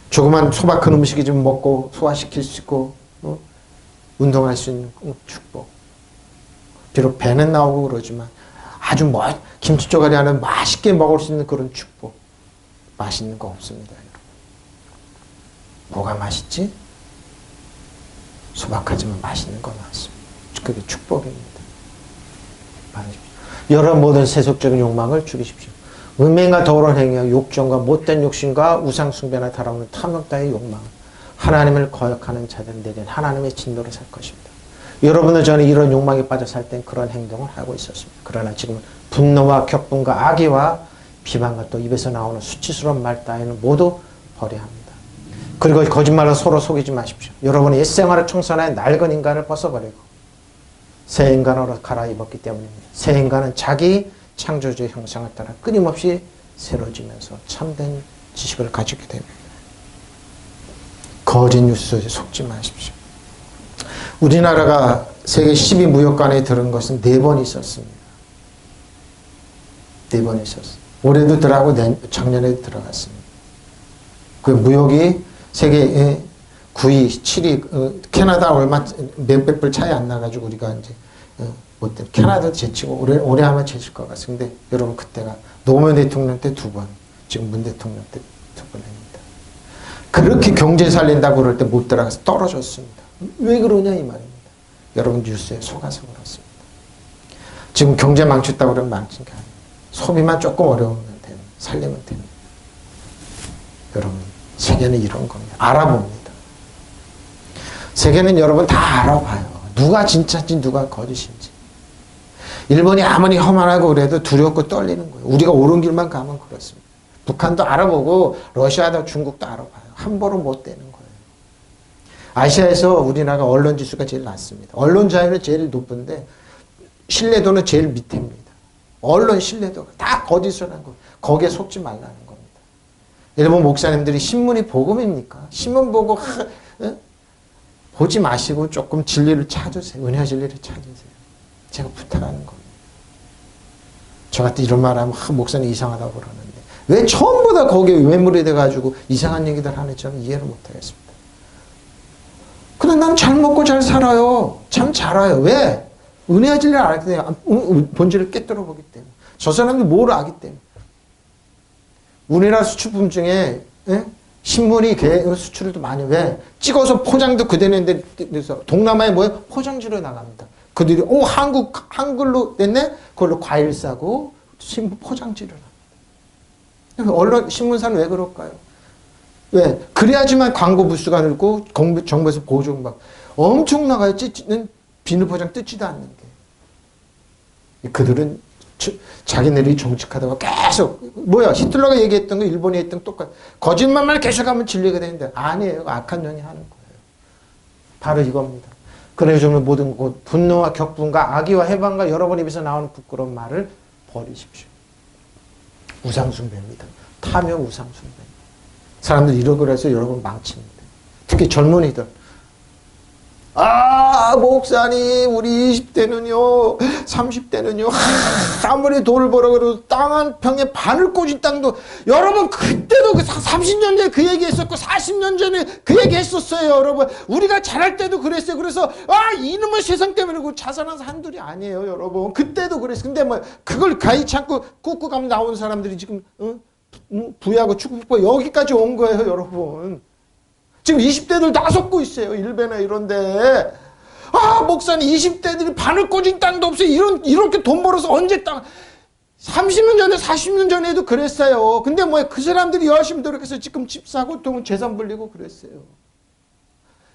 조그만 소박 큰 음식이 좀 먹고 소화시킬 수 있고 운동할 수 있는 축복. 비록 배는 나오고 그러지만 아주 김치조가리 하나 맛있게 먹을 수 있는 그런 축복. 맛있는 거 없습니다. 여러분. 뭐가 맛있지? 소박하지만 맛있는 거 많습니다. 그게 축복입니다. 받으십시오. 여러분 모든 세속적인 욕망을 죽이십시오. 음행과 더러운 행위와 욕정과 못된 욕심과 우상숭배나 달아오는 탐욕 따위 욕망, 하나님을 거역하는 자들 내린 하나님의 진노로 살 것입니다. 여러분은 저는 이런 욕망에 빠져 살 땐 그런 행동을 하고 있었습니다. 그러나 지금은 분노와 격분과 악의와 비방과 또 입에서 나오는 수치스러운 말 따위는 모두 버려야 합니다. 그리고 거짓말로 서로 속이지 마십시오. 여러분의 옛생활을 청산하여 낡은 인간을 벗어버리고 새 인간으로 갈아입었기 때문입니다. 새 인간은 자기 창조주의 형상을 따라 끊임없이 새로워지면서 참된 지식을 가지게 됩니다. 거짓 뉴스에 속지 마십시오. 우리나라가 세계 10위 무역관에 들은 것은 4번 있었습니다. 4번 있었어요. 올해도 들어가고 작년에도 들어갔습니다. 그 무역이 세계 9위, 7위, 캐나다 얼마 몇백 불 차이 안 나가지고 우리가 이제 못돼. 캐나다도 제치고 올해 아마 제칠 것 같습니다. 근데 여러분 그때가 노무현 대통령 때 2번, 지금 문 대통령 때 2번입니다. 그렇게 경제 살린다고 그럴 때 못 들어가서 떨어졌습니다. 왜 그러냐 이 말입니다. 여러분 뉴스에 속아서 그렇습니다. 지금 경제 망쳤다고 그러면 망친 게 아니에요. 소비만 조금 어려우면 됩니다. 살리면 됩니다. 여러분 세계는 이런 겁니다. 알아봅니다. 세계는 여러분 다 알아봐요. 누가 진짜인지 누가 거짓인지. 일본이 아무리 험한하고 그래도 두렵고 떨리는 거예요. 우리가 옳은 길만 가면 그렇습니다. 북한도 알아보고 러시아도 중국도 알아봐요. 함부로 못 되는 거예요. 아시아에서 우리나라가 언론 지수가 제일 낮습니다. 언론 자유는 제일 높은데 신뢰도는 제일 밑입니다. 언론 신뢰도가 다 거짓을 한 거예요. 거기에 속지 말라는 겁니다. 일본 목사님들이 신문이 복음입니까? 신문 보고 보지 마시고 조금 진리를 찾으세요. 은혜 진리를 찾으세요. 제가 부탁하는 겁니다. 저 같은 이런 말 하면 목사님 이상하다고 그러는데 왜 전부 다 거기에 외물이 돼가지고 이상한 얘기들 하는지 저는 이해를 못하겠습니다. 근데 난 잘 먹고 잘 살아요. 참 잘해요. 왜? 은혜의 진리를 알기 때문에 본질을 깨뜨려 보기 때문에. 저 사람들이 뭘 알기 때문에. 우리나라 수출품 중에 신문이 수출도 많이 왜? 찍어서 포장도 그대로인데 동남아에 뭐예요? 포장지로 나갑니다. 그들이 한글로 냈네? 그걸로 과일 싸고 신문 포장지로 나갑니다. 언론 신문사는 왜 그럴까요? 왜? 그래야지만 광고 부수가 늘고 정부에서 보조금 엄청 나가요. 찢는 비닐 포장 뜯지도 않는 게. 그들은 자기네들이 정직하다고 계속 뭐야 히틀러가 얘기했던 거 일본이 했던 거 똑같아. 거짓말만 계속하면 진리가 되는데 아니에요. 악한 년이 하는 거예요. 바로 이겁니다. 그래서 저는 모든 것 분노와 격분과 악의와 해방과 여러분 입에서 나오는 부끄러운 말을 버리십시오. 우상숭배입니다. 탐욕 우상숭배. 사람들 이러고 그래서 여러분 망칩니다. 특히 젊은이들. 아, 목사님, 우리 20대는요, 30대는요, 아무리 돈을 벌어 그래도 땅 한 평에 반을 꽂은 땅도, 여러분, 그때도 30년 전에 그 얘기 했었고, 40년 전에 그 얘기 했었어요, 여러분. 우리가 잘할 때도 그랬어요. 그래서, 아, 이놈의 세상 때문에 그 자살한 사람들이 아니에요, 여러분. 그때도 그랬어요. 근데 뭐, 그걸 가히치 않고 꾹꾹하면 나온 사람들이 지금, 부유하고 축복하고 여기까지 온 거예요, 여러분. 지금 20대들 다 속고 있어요. 일베나 이런데. 아, 목사님 20대들이 바늘 꽂은 땅도 없어요. 이렇게 돈 벌어서 언제 땅. 30년 전에 40년 전에도 그랬어요. 근데 뭐야, 그 사람들이 열심히 노력해서 지금 집 사고 돈 재산 불리고 그랬어요.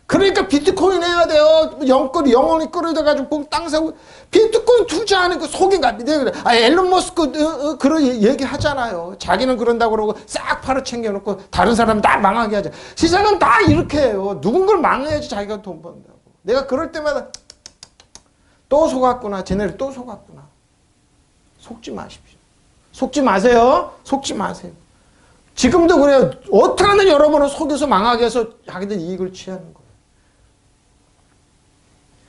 그러니까 비트코인 해야 돼요. 영원히 끌어다가지고 땅 사고. 비트코인 투자하는 거 속인가? 아, 앨런 머스크 그런 얘기 하잖아요. 자기는 그런다고 그러고 싹 팔아 챙겨놓고 다른 사람 다 망하게 하죠. 세상은 다 이렇게 해요. 누군가를 망해야지 자기가 돈 번다고. 내가 그럴 때마다 또 속았구나. 쟤네를 또 속았구나. 속지 마십시오. 속지 마세요. 속지 마세요. 지금도 그래요. 어떻게 하면 여러분을 속여서 망하게 해서 자기들 이익을 취하는 거예요.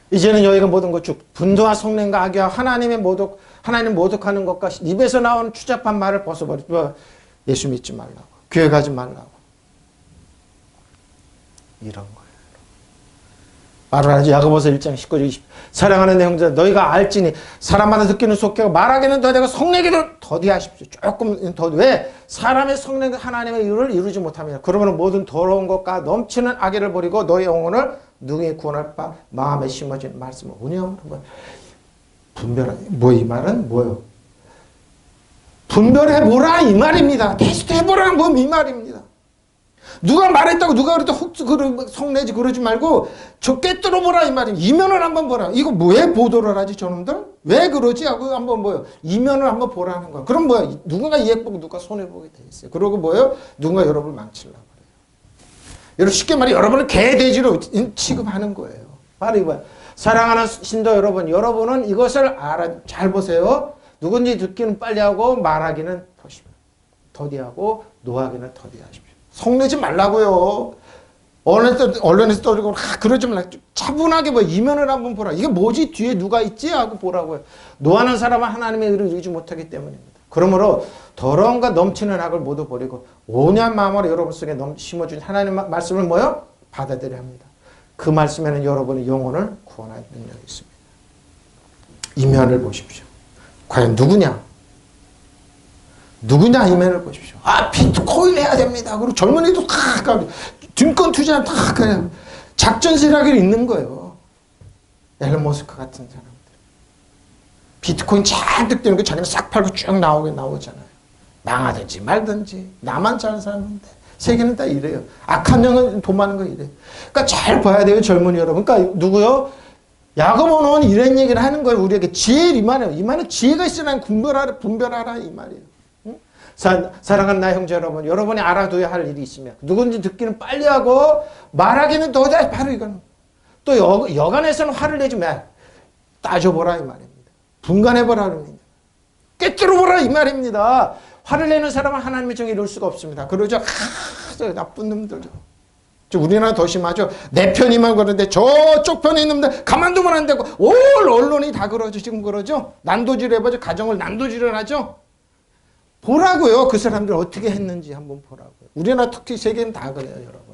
이제는 여기가 모든 것 쭉 분노와 성냄과 악의와 하나님 모독하는 것과 입에서 나오는 추잡한 말을 벗어버리고 예수 믿지 말라고, 교회 가지 말라고, 이런 거예요. 말하지. 야고보서 1장 19절 20. 사랑하는 내 형제들, 너희가 알지니 사람마다 듣기는 속되고 말하기는 더되고 성내기는 더디하십시오. 조금 더. 왜? 사람의 성내 하나님의 의를 이루지 못합니다. 그러면 모든 더러운 것과 넘치는 악의를 버리고 너희 영혼을 능히 구원할 바 마음에 심어진 말씀을 운영하는 거예요. 분별하니. 뭐 이 말은 뭐예요? 분별해보라 이 말입니다. 테스트해보라 뭐 이 말입니다. 누가 말했다고 누가 그랬다고 성내지 그러지 말고 저 깨뚫어보라 이 말입니다. 이면을 한번 보라. 이거 왜 보도를 하지 저놈들? 왜 그러지? 하고 한번 뭐예요? 이면을 한번 보라는 거예요. 그럼 뭐야? 누군가 예쁘고 누가 손해보게 돼 있어요. 그러고 뭐예요? 누군가 여러분을 망치려고 그래요. 여러분 쉽게 말해 여러분을 개돼지로 취급하는 거예요. 바로 이거야. 사랑하는 신도 여러분, 여러분은 이것을 잘 보세요. 누군지 듣기는 빨리 하고 말하기는 보십시오. 더디하고 노하기는 더디하십시오. 성내지 말라고요. 언론에서 떠들고 그러지 말라. 차분하게 뭐 이면을 한번 보라. 이게 뭐지? 뒤에 누가 있지? 하고 보라고요. 노하는 사람은 하나님의 의를 이루지 못하기 때문입니다. 그러므로 더러움과 넘치는 악을 모두 버리고 온유한 마음으로 여러분 속에 심어준 하나님의 말씀을 뭐요? 받아들여야 합니다. 그 말씀에는 여러분의 영혼을 구원할 능력이 있습니다. 이면을 보십시오. 과연 누구냐? 이면을 보십시오. 아, 비트코인 해야 됩니다. 그리고 젊은이도 다 증권 투자하면 다 그냥 작전세력이 있는 거예요. 앨런 머스크 같은 사람들. 비트코인 잔뜩 되는 거 자기는 싹 팔고 쭉 나오잖아요. 망하든지 말든지 나만 잘 사는데 세계는 다 이래요. 악한 영은 돈 많은 거 이래요. 그러니까 잘 봐야 돼요, 젊은이 여러분. 그러니까 누구요? 야고보는 이런 얘기를 하는 거예요. 우리에게 지혜를 이만해요. 이만한 지혜가 있으라는 분별하라 이 말이에요. 응? 사랑하는 나의 형제 여러분, 여러분이 알아둬야 할 일이 있으면 누군지 듣기는 빨리 하고 말하기는 더다. 바로 이거는. 또 여간에서는 화를 내지 마. 따져보라 이 말입니다. 분간해보라 합니다. 깨뜨려보라 이 말입니다. 화를 내는 사람은 하나님의 정의를 이룰 수가 없습니다. 그러죠. 나쁜 놈들. 우리나라 더 심하죠. 내 편이만 그러는데 저쪽 편에 있는 놈들 가만두면 안 되고 올 언론이 다 그러죠. 지금 그러죠. 난도질을 해보죠. 가정을 난도질을 하죠. 보라고요. 그 사람들 어떻게 했는지 한번 보라고요. 우리나라 특히 세계는 다 그래요. 여러분.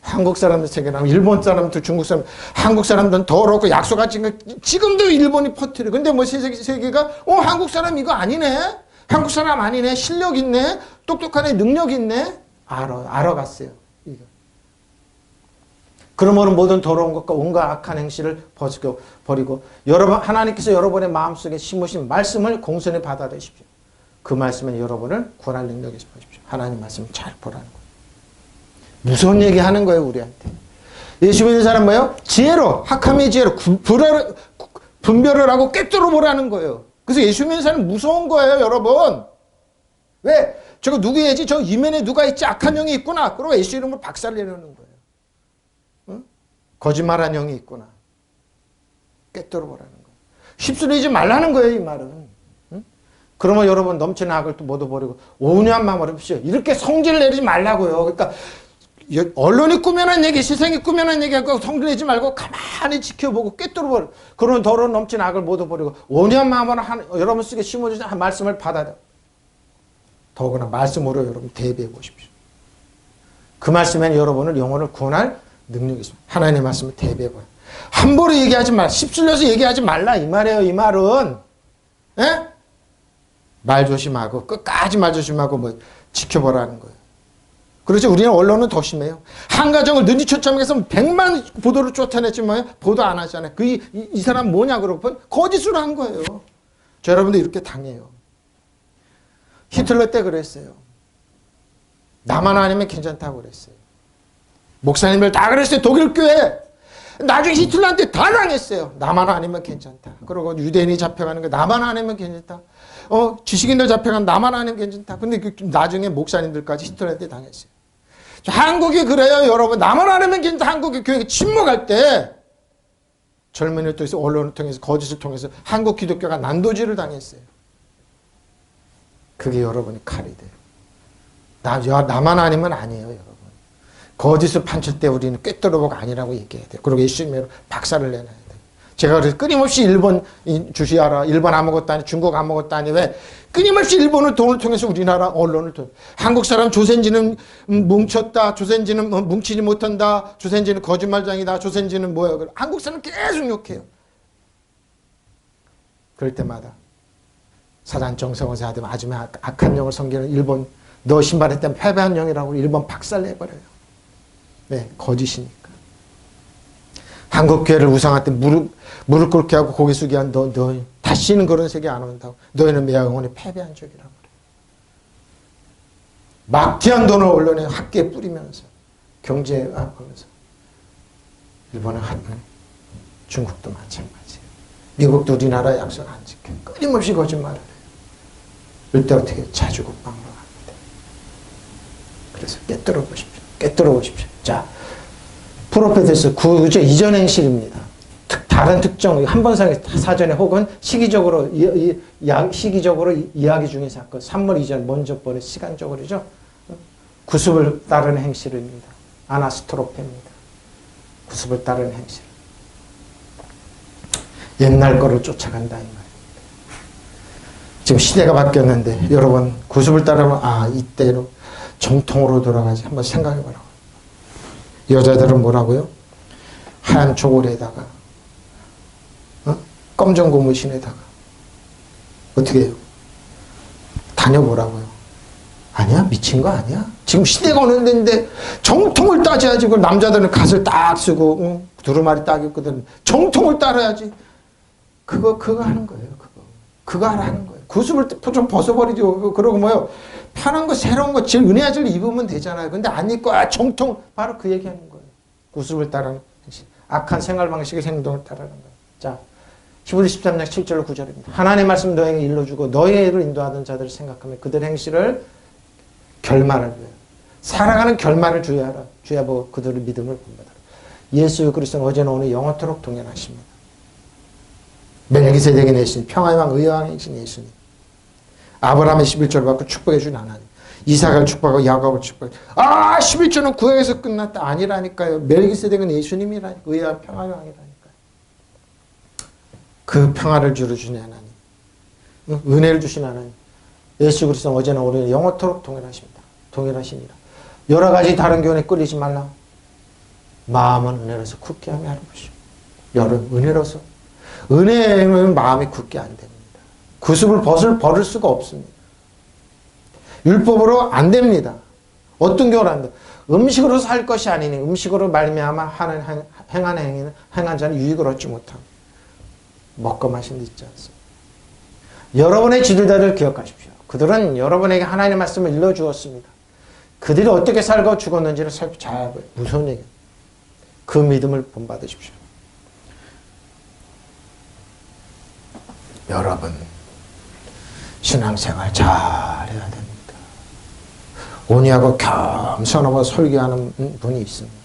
한국 사람들 세계나 일본 사람들 중국 사람 한국 사람들은 더럽고 약속하지 지금도 일본이 퍼뜨려. 근데 뭐 세계가 한국 사람 이거 아니네. 한국 사람 아니네. 실력 있네. 똑똑하네. 능력 있네. 알아갔어요. 이거. 그러므로 모든 더러운 것과 온갖 악한 행실을 버리고 여러분 하나님께서 여러분의 마음속에 심으신 말씀을 공손히 받아들이십시오. 그 말씀은 여러분을 구원할 능력이 있으십시오. 하나님 말씀 잘 보라는 거예요. 무서운 얘기 하는 거예요, 우리한테. 예수 믿는 사람 뭐예요? 지혜로, 학함의 지혜로 분별을 하고 깨뜨려 보라는 거예요. 그래서 예수 믿는 사람은 무서운 거예요, 여러분. 왜? 저거 누구예지? 저 이면에 누가 있지? 악한 영이 있구나. 그러고 예수 이름으로 박살 내려는 거예요. 응? 거짓말한 영이 있구나. 깨뜨려 보라는 거예요. 휩쓸리지 말라는 거예요, 이 말은. 응? 그러면 여러분 넘치는 악을 또 모두 버리고 온유한 마음으로 하십시오. 이렇게 성질 내리지 말라고요. 그러니까 언론이 꾸며낸 얘기, 세상이 꾸며낸 얘기하고 성내지 말고 가만히 지켜보고 꿰뚫어버려. 그런 더러운 넘친 악을 모두 버리고 온유한 마음으로 여러분 속에 심어주신 한 말씀을 받아들여. 더구나 말씀으로 여러분 대비해 보십시오. 그 말씀에는 여러분을 영혼을 구원할 능력이 있습니다. 하나님의 말씀을 대비해 봐요. 함부로 얘기하지 말라. 휩쓸려서 얘기하지 말라 이 말이에요. 이 말은 에? 말 조심하고 끝까지 말 조심하고 뭐 지켜보라는 거예요. 그렇죠. 우리는 언론은 더 심해요. 한 가정을 눈치초점에서 100만 보도를 쫓아냈지만 보도 안 하잖아요. 이 사람 뭐냐 그러고 거짓으로 한 거예요. 저 여러분도 이렇게 당해요. 히틀러 때 그랬어요. 나만 아니면 괜찮다고 그랬어요. 목사님들 다 그랬어요. 독일 교회. 나중에 히틀러한테 다 당했어요. 나만 아니면 괜찮다. 그리고 유대인이 잡혀가는 거 나만 아니면 괜찮다. 지식인들 잡혀가면 나만 아니면 괜찮다. 근데 나중에 목사님들까지 히틀러한테 당했어요. 한국이 그래요, 여러분. 나만 아니면 괜찮다. 한국의 교회가 침묵할 때 젊은이를 통해서 언론을 통해서 거짓을 통해서 한국 기독교가 난도질을 당했어요. 그게 여러분의 칼이 돼요. 나만 아니면 아니에요, 여러분. 거짓을 판칠 때 우리는 꿰뚫어보고 아니라고 얘기해야 돼요. 그리고 예수님으로 박살을 내놔야 돼요. 제가 그래서 끊임없이 일본 주시하라. 일본 아무것도 아니, 중국 아무것도 아니. 왜? 끊임없이 일본을 돈을 통해서 우리나라 언론을 통해서. 한국 사람 조선지는 뭉쳤다. 조선지는 뭉치지 못한다. 조선지는 거짓말장이다. 조선지는 뭐야. 한국 사람 계속 욕해요. 그럴 때마다 사단 정성원사 하든 아줌마 악한 영을 섬기는 일본 너 신발에 때문에 패배한 영이라고 일본 박살내버려요. 네, 거짓이니까. 한국 교회를 우상할 때 무릎 꿇게 하고 고개 숙이 한 너 다시는 그런 세계 안 온다고. 너희는 내 영혼이 패배한 적이라고 그래. 막대한 돈을 언론에 학계에 뿌리면서 경제하면서 일본은 중국도 마찬가지예요. 미국도 우리나라 약속 안 지켜요. 끊임없이 거짓말을 해요. 이때 어떻게 자주 국방으로 갑니다. 그래서 꿰뚫어 보십시오. 꿰뚫어 보십시오. 자, 프로페테스 구조 이전 행실입니다. 다른 특정 한 번 사전에 혹은 시기적으로 이야기 중인 사건, 산물 이전 먼저 번에 시간적으로죠. 구습을 따르는 행실입니다. 아나스트로페입니다. 구습을 따르는 행실. 옛날 거를 쫓아간다 이 말입니다. 지금 시대가 바뀌었는데 여러분 구습을 따르면 이때로 정통으로 돌아가지 한번 생각해 보라고. 여자들은 뭐라고요? 하얀 조골에다가 검정 고무신에다가 어떻게 해요? 다녀보라고요. 아니야? 미친 거 아니야? 지금 시대가 어느 데인데 정통을 따져야지. 그 남자들은 갓을 딱 쓰고 두루마리 딱 입거든. 정통을 따라야지. 그거 하는 거예요. 그거 하는 거예요. 구습을 좀 벗어버리죠. 그러고 뭐요? 편한 거, 새로운 거, 제일 은혜아질 입으면 되잖아요. 근데 안 입고, 정통. 바로 그 얘기하는 거예요. 구습을 따르는 행실. 악한 생활 방식의 행동을 따르는 거예요. 자, 히브리 13장 7절로 9절입니다. 하나님의 말씀 너에게 일러주고 너의 일을 인도하던 자들을 생각하며 그들의 행실을 결말을 위하여 살아가는 결말을 주의하라. 주의하 보고 그들의 믿음을 본받아라. 예수 그리스도는 어제나 오늘 영원토록 동행하십니다. 멜기세덱의 내신, 평화의 왕, 의의 왕이신 예수님. 아브라함의 11조를 받고 축복해 준 하나님. 이삭을 축복하고 야곱을 축복해. 11조는 구약에서 끝났다. 아니라니까요. 멜기세덱은 예수님이라니까. 의의 왕, 평화의 왕이라니까요. 그 평화를 주신 하나님. 은혜를 주신 하나님. 예수 그리스도는 어제나 오늘 영원토록 동일하십니다. 동일하시니라. 여러 가지 다른 교훈에 끌리지 말라. 마음은 은혜로서 굳게 하며 하루보시오. 여러분 은혜로서. 은혜는 마음이 굳게 안 됩니다. 구습을 버릴 수가 없습니다. 율법으로 안 됩니다. 어떤 경우로 안 돼? 음식으로 살 것이 아니니 음식으로 말미암아 행한 자는 유익을 얻지 못합니다. 먹고 마신 데 있지 않습니다. 여러분의 지도자를 기억하십시오. 그들은 여러분에게 하나님의 말씀을 일러주었습니다. 그들이 어떻게 살고 죽었는지를 잘 무서운 얘기예요. 그 믿음을 본받으십시오. 여러분 신앙생활 잘해야 됩니다. 온유하고 겸손하고 설교하는 분이 있습니다.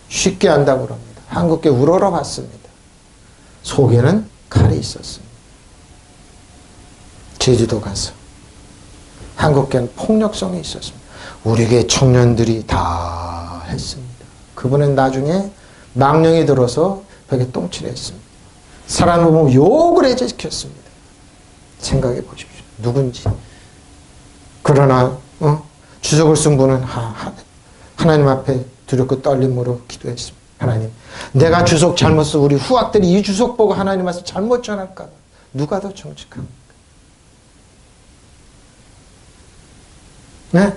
쉽게 한다고 그럽니다. 한국에 우러러봤습니다. 속에는 칼이 있었습니다. 제주도 가서 한국계는 폭력성이 있었습니다. 우리 교회 청년들이 다 했습니다. 그분은 나중에 망령이 들어서 벽에 똥칠했습니다. 사람을 보면 욕을 해제시켰습니다. 생각해 보십시오. 누군지. 그러나 주석을 쓴 분은 하나님 앞에 두렵고 떨림으로 기도했습니다. 하나님, 내가 주석 잘못 써 우리 후학들이 이 주석 보고 하나님 앞에 잘못 전할까 봐 누가 더 정직합니까? 네?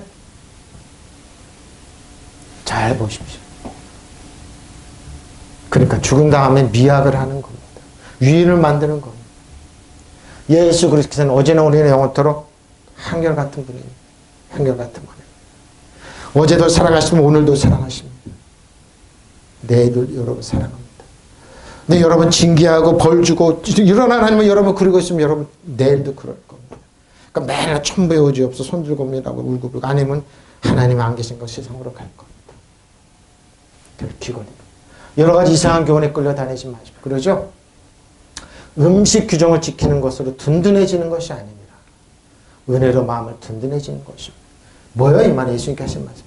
잘 보십시오. 그러니까 죽은 다음에 미학을 하는 겁니다. 위인을 만드는 겁니다. 예수 그리스도는 어제나 오늘이나 영원토록 한결같은 분입니다. 한결같은 분입니다. 어제도 사랑하시면 오늘도 사랑하십니다. 내일도 여러분 사랑합니다. 근데 여러분 징계하고 벌 주고 이런 하나님은 여러분 그러고 있으면 여러분 내일도 그럴 겁니다. 그러니까 매일 천부의 오지 없어 손 들고 옵니다고 울고 불고 아니면 하나님 안 계신 것 세상으로 갈 겁니다. 별 기권입니다. 여러 가지 이상한 교훈에 끌려다니지 마십시오. 그러죠? 음식 규정을 지키는 것으로 든든해지는 것이 아닙니다. 은혜로 마음을 든든해지는 것입니다. 뭐예요? 이 말은 예수님께 하신 말씀.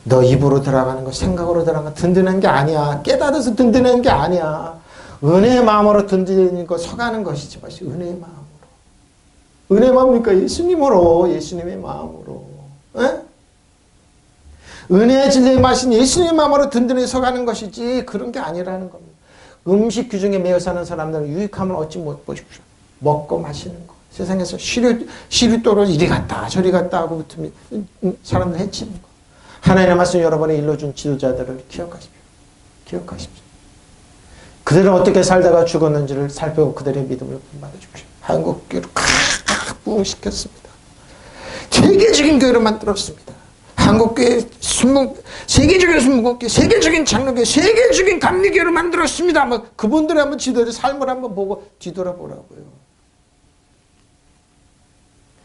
너 입으로 들어가는 거, 생각으로 들어가는 거 든든한 게 아니야. 깨달아서 든든한 게 아니야. 은혜의 마음으로 든든한 거 서가는 것이지 마시. 은혜의 마음으로. 은혜의 마음이니까 예수님으로, 예수님의 마음으로. 에? 은혜의 진리의 마신 예수님의 마음으로 든든히 서가는 것이지 그런 게 아니라는 겁니다. 음식 규정에 매여 사는 사람들은 유익함을 얻지 못 보십시오. 먹고 마시는 거. 세상에서 시류도로 이리 갔다 저리 갔다 하고 붙으면 사람들 해치는 거. 하나님의 말씀 여러분이 일러준 지도자들을 기억하십시오. 기억하십시오. 그들은 어떻게 살다가 죽었는지를 살펴보고 그들의 믿음을 본받아주십시오. 한국교회를 부흥시켰습니다. 세계적인 교회를 만들었습니다. 한국교회 세계적인 순복음교회, 세계적인 장로교회, 세계적인 감리교회를 만들었습니다. 뭐 그분들의 한번 지도자 삶을 한번 보고 뒤돌아보라고요.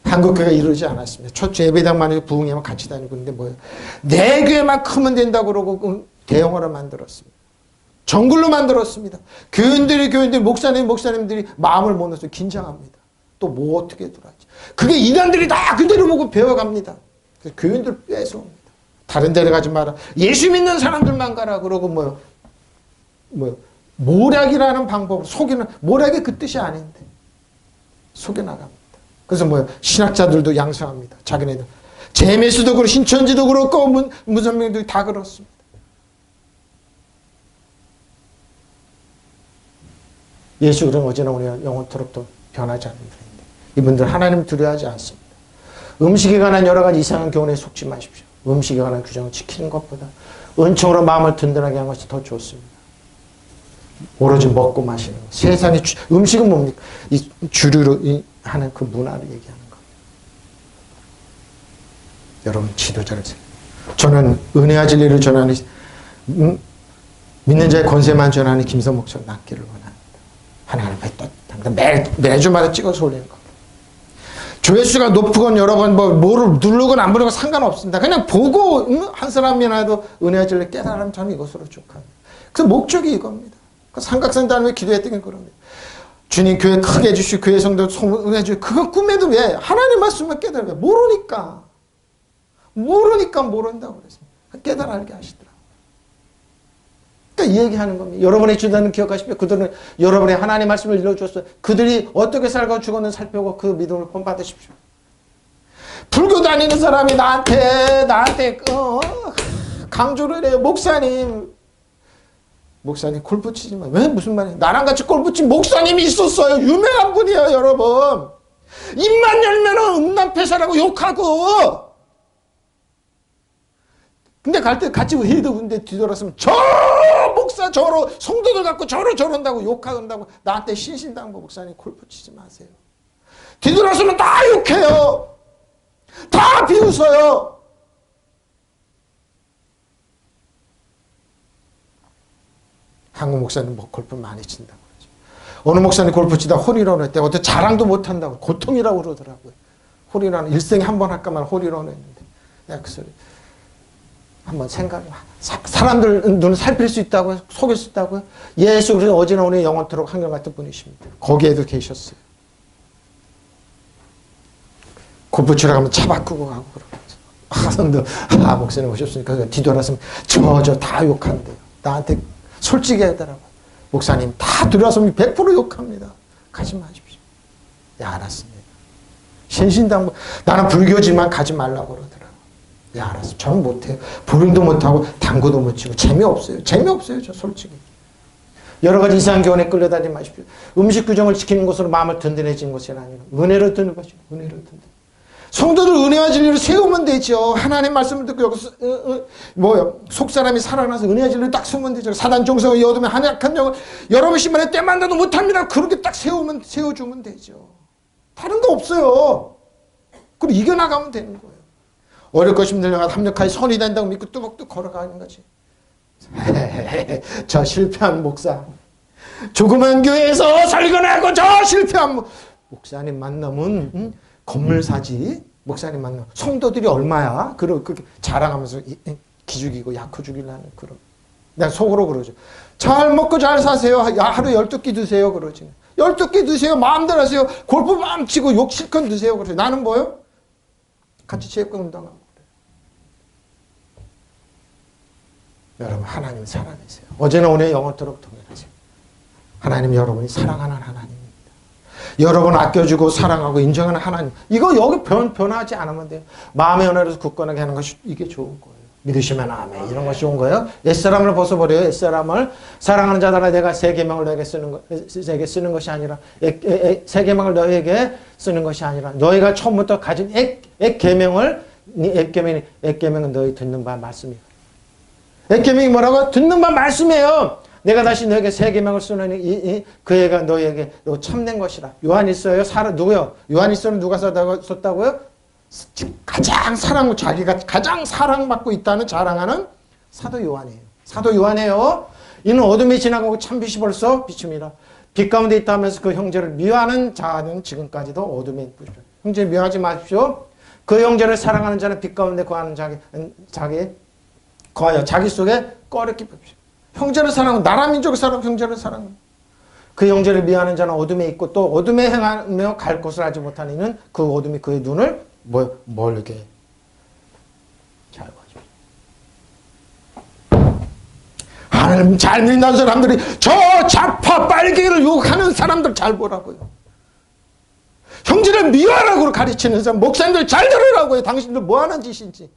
한국교회가 이러지 않았습니다. 첫 예배당만 부흥회만 같이 다니고 있는데 뭐예요? 내 교회만 크면 된다고 그러고 대형으로 만들었습니다. 정글로 만들었습니다. 교인들이 목사님들이 마음을 못 넣어서 긴장합니다. 또 뭐 어떻게 들어왔지? 그게 이단들이 다 그대로 보고 배워갑니다. 그래서 교인들 뺏어옵니다. 다른 데를 가지 마라. 예수 믿는 사람들만 가라. 그러고 모략이라는 방법으로 속이는, 모략이 그 뜻이 아닌데 속여나갑니다. 그래서 신학자들도 양성합니다. 자기네들. 제메스도 그렇고 신천지도 그렇고 무선명들이 다 그렇습니다. 예수 그런 어제나 오늘 영원토록 또 변하지 않는 분인데 이분들 하나님 두려워하지 않습니다. 음식에 관한 여러 가지 이상한 교훈에 속지 마십시오. 음식에 관한 규정을 지키는 것보다 은총으로 마음을 든든하게 하는 것이 더 좋습니다. 오로지 먹고 마시는 것. 세상의 음식은 뭡니까? 이 주류로 하는 그 문화를 얘기하는 것. 여러분 지도자를 저는 은혜와 진리를 전하는 믿는 자의 권세만 전하는 김선 목사 낫기를 원합니다. 하나님 앞에 또 매주마다 찍어서 올리는 거. 조회수가 높건 여러분 뭐를 누르건 안 누르건 상관없습니다. 그냥 보고 한 사람이라도 은혜와 진리를 깨달으면 저는 이것으로 족합니다. 그래서 목적이 이겁니다. 삼각선 단위에 기도했던 게 그럽니다. 주님 교회 크게 해주시고 교회 성도 소문해 주시고 그거 꿈에도 왜 하나님 말씀만 깨달아요. 모르니까 모른다고 그랬습니다. 깨달아 알게 하시더라고요. 그러니까 이 얘기하는 겁니다. 여러분의 주단은 기억하십시오. 그들은 여러분의 하나님 말씀을 일러주었어요. 그들이 어떻게 살고 죽었는지 살펴보고 그 믿음을 본받으십시오. 불교 다니는 사람이 나한테 강조를 해요. 목사님 골프 치지 마. 왜 무슨 말이야? 나랑 같이 골프 친 목사님이 있었어요. 유명한 분이에요, 여러분. 입만 열면은 음란패사라고 욕하고. 근데 갈 때 같이 회의도 근데 뒤돌았으면 저 목사 저러 성도들 갖고 저런다고 욕한다고 나한테 신신당부 목사님 골프 치지 마세요. 뒤돌았으면 다 욕해요. 다 비웃어요. 한국 목사님 골프 많이 친다고 그러죠. 어느 목사님 골프 치다 홀이런 했대. 어때 자랑도 못 한다고 고통이라고 그러더라고요. 홀이런 일생에 한 번 할까만 홀이런 했는데 내가 그 소리 한번 생각해. 사람들 눈을 살필 수 있다고요? 속일 수 있다고요? 예수 그리스도 어제나 오늘 영원토록 한결같은 분이십니다. 거기에도 계셨어요. 골프 치러 가면 차 바꾸고 가고 그러면서 성도, 목사님 오셨으니까 뒤돌아서면 저 다 욕한대요. 나한테 솔직히 하더라고요. 목사님 다 들어서면 100% 욕합니다. 가지 마십시오. 예, 알았습니다. 신신당부, 나는 불교지만 가지 말라고 그러더라고요. 예, 알았어. 저는 못해요. 불음도 못하고 당구도 못 치고 재미없어요. 재미없어요. 저 솔직히. 여러 가지 이상한 교훈에 끌려다니지 마십시오. 음식 규정을 지키는 것으로 마음을 든든해지는 것이 아니라 은혜로 듣는 것이죠. 은혜로 듣는. 성도들 은혜와 진리를 세우면 되죠. 하나님 말씀을 듣고 여기서 속 사람이 살아나서 은혜와 진리를 딱 세우면 되죠. 사단 종성의 여둠에 한약한 영을 여러분 신발에 때만나도 못합니다. 그렇게 딱 세워주면 되죠. 다른 거 없어요. 그럼 이겨나가면 되는 거예요. 어릴 것 힘들려가 합력하여 선이 된다고 믿고 뚜벅뚜벅 걸어가는 거지. 저 실패한 목사, 조그만 교회에서 설교하고 저 실패한 목사님 만나면 건물 사지. 목사님 만나면 성도들이 얼마야? 그렇게 자랑하면서 기죽이고 약호 죽이려는 그런. 내가 속으로 그러죠. 잘 먹고 잘 사세요. 하루 12끼 드세요. 그러지. 12끼 드세요. 마음대로 하세요. 골프 마음 치고 욕 실컷 드세요. 그러죠. 나는 뭐요? 같이 체육관 운동하고 그래요. 여러분, 하나님 살아계세요. 어제나 오늘 영원토록 동일하세요. 하나님, 여러분이 사랑하는 하나님입니다. 여러분 아껴주고 사랑하고 인정하는 하나님. 이거 여기 변하지 않으면 돼요. 마음의 언어에서 굳건하게 하는 것이 이게 좋은 거예요. 믿으시면 아멘. 이런 것이 좋은 거예요. 옛사람을 벗어버려요. 옛사람을. 사랑하는 자들아 내가 새 계명을 너에게 쓰는 것이 아니라 새 계명을 너에게 쓰는 것이 아니라 너희가 처음부터 가진 계명을 계명은 너희 듣는 바 말씀이에요. 계명이 뭐라고? 듣는 바 말씀이에요. 내가 다시 너에게 새 계명을 쓰노니 그 애가 너에게 참된 것이라. 요한일서요. 누구요? 요한일서는 누가 썼다고요? 가장 사랑하고 자기가 가장 사랑받고 있다는 자랑하는 사도 요한이에요. 사도 요한이에요. 이는 어둠이 지나가고 참빛이 벌써 비춥니다. 빛 가운데 있다 하면서 그 형제를 미워하는 자는 지금까지도 어둠에 있고 형제 미워하지 마십시오. 그 형제를 사랑하는 자는 빛 가운데 거하는 자기 속에 꺼렸기 봅시다. 형제를 사랑하고 나라 민족을 사랑하고 형제를 사랑하고 그 형제를 미워하는 자는 어둠에 있고 또 어둠에 행하며 갈 곳을 알지 못하는 이는 그 어둠이 그의 눈을 멀게 잘 봐줘. 하나님 잘 믿는 사람들이 저 좌파 빨갱이를 욕하는 사람들 잘 보라고요. 형제를 미워하라고 가르치는 사람, 목사님들 잘 들으라고요. 당신들 뭐 하는 짓인지.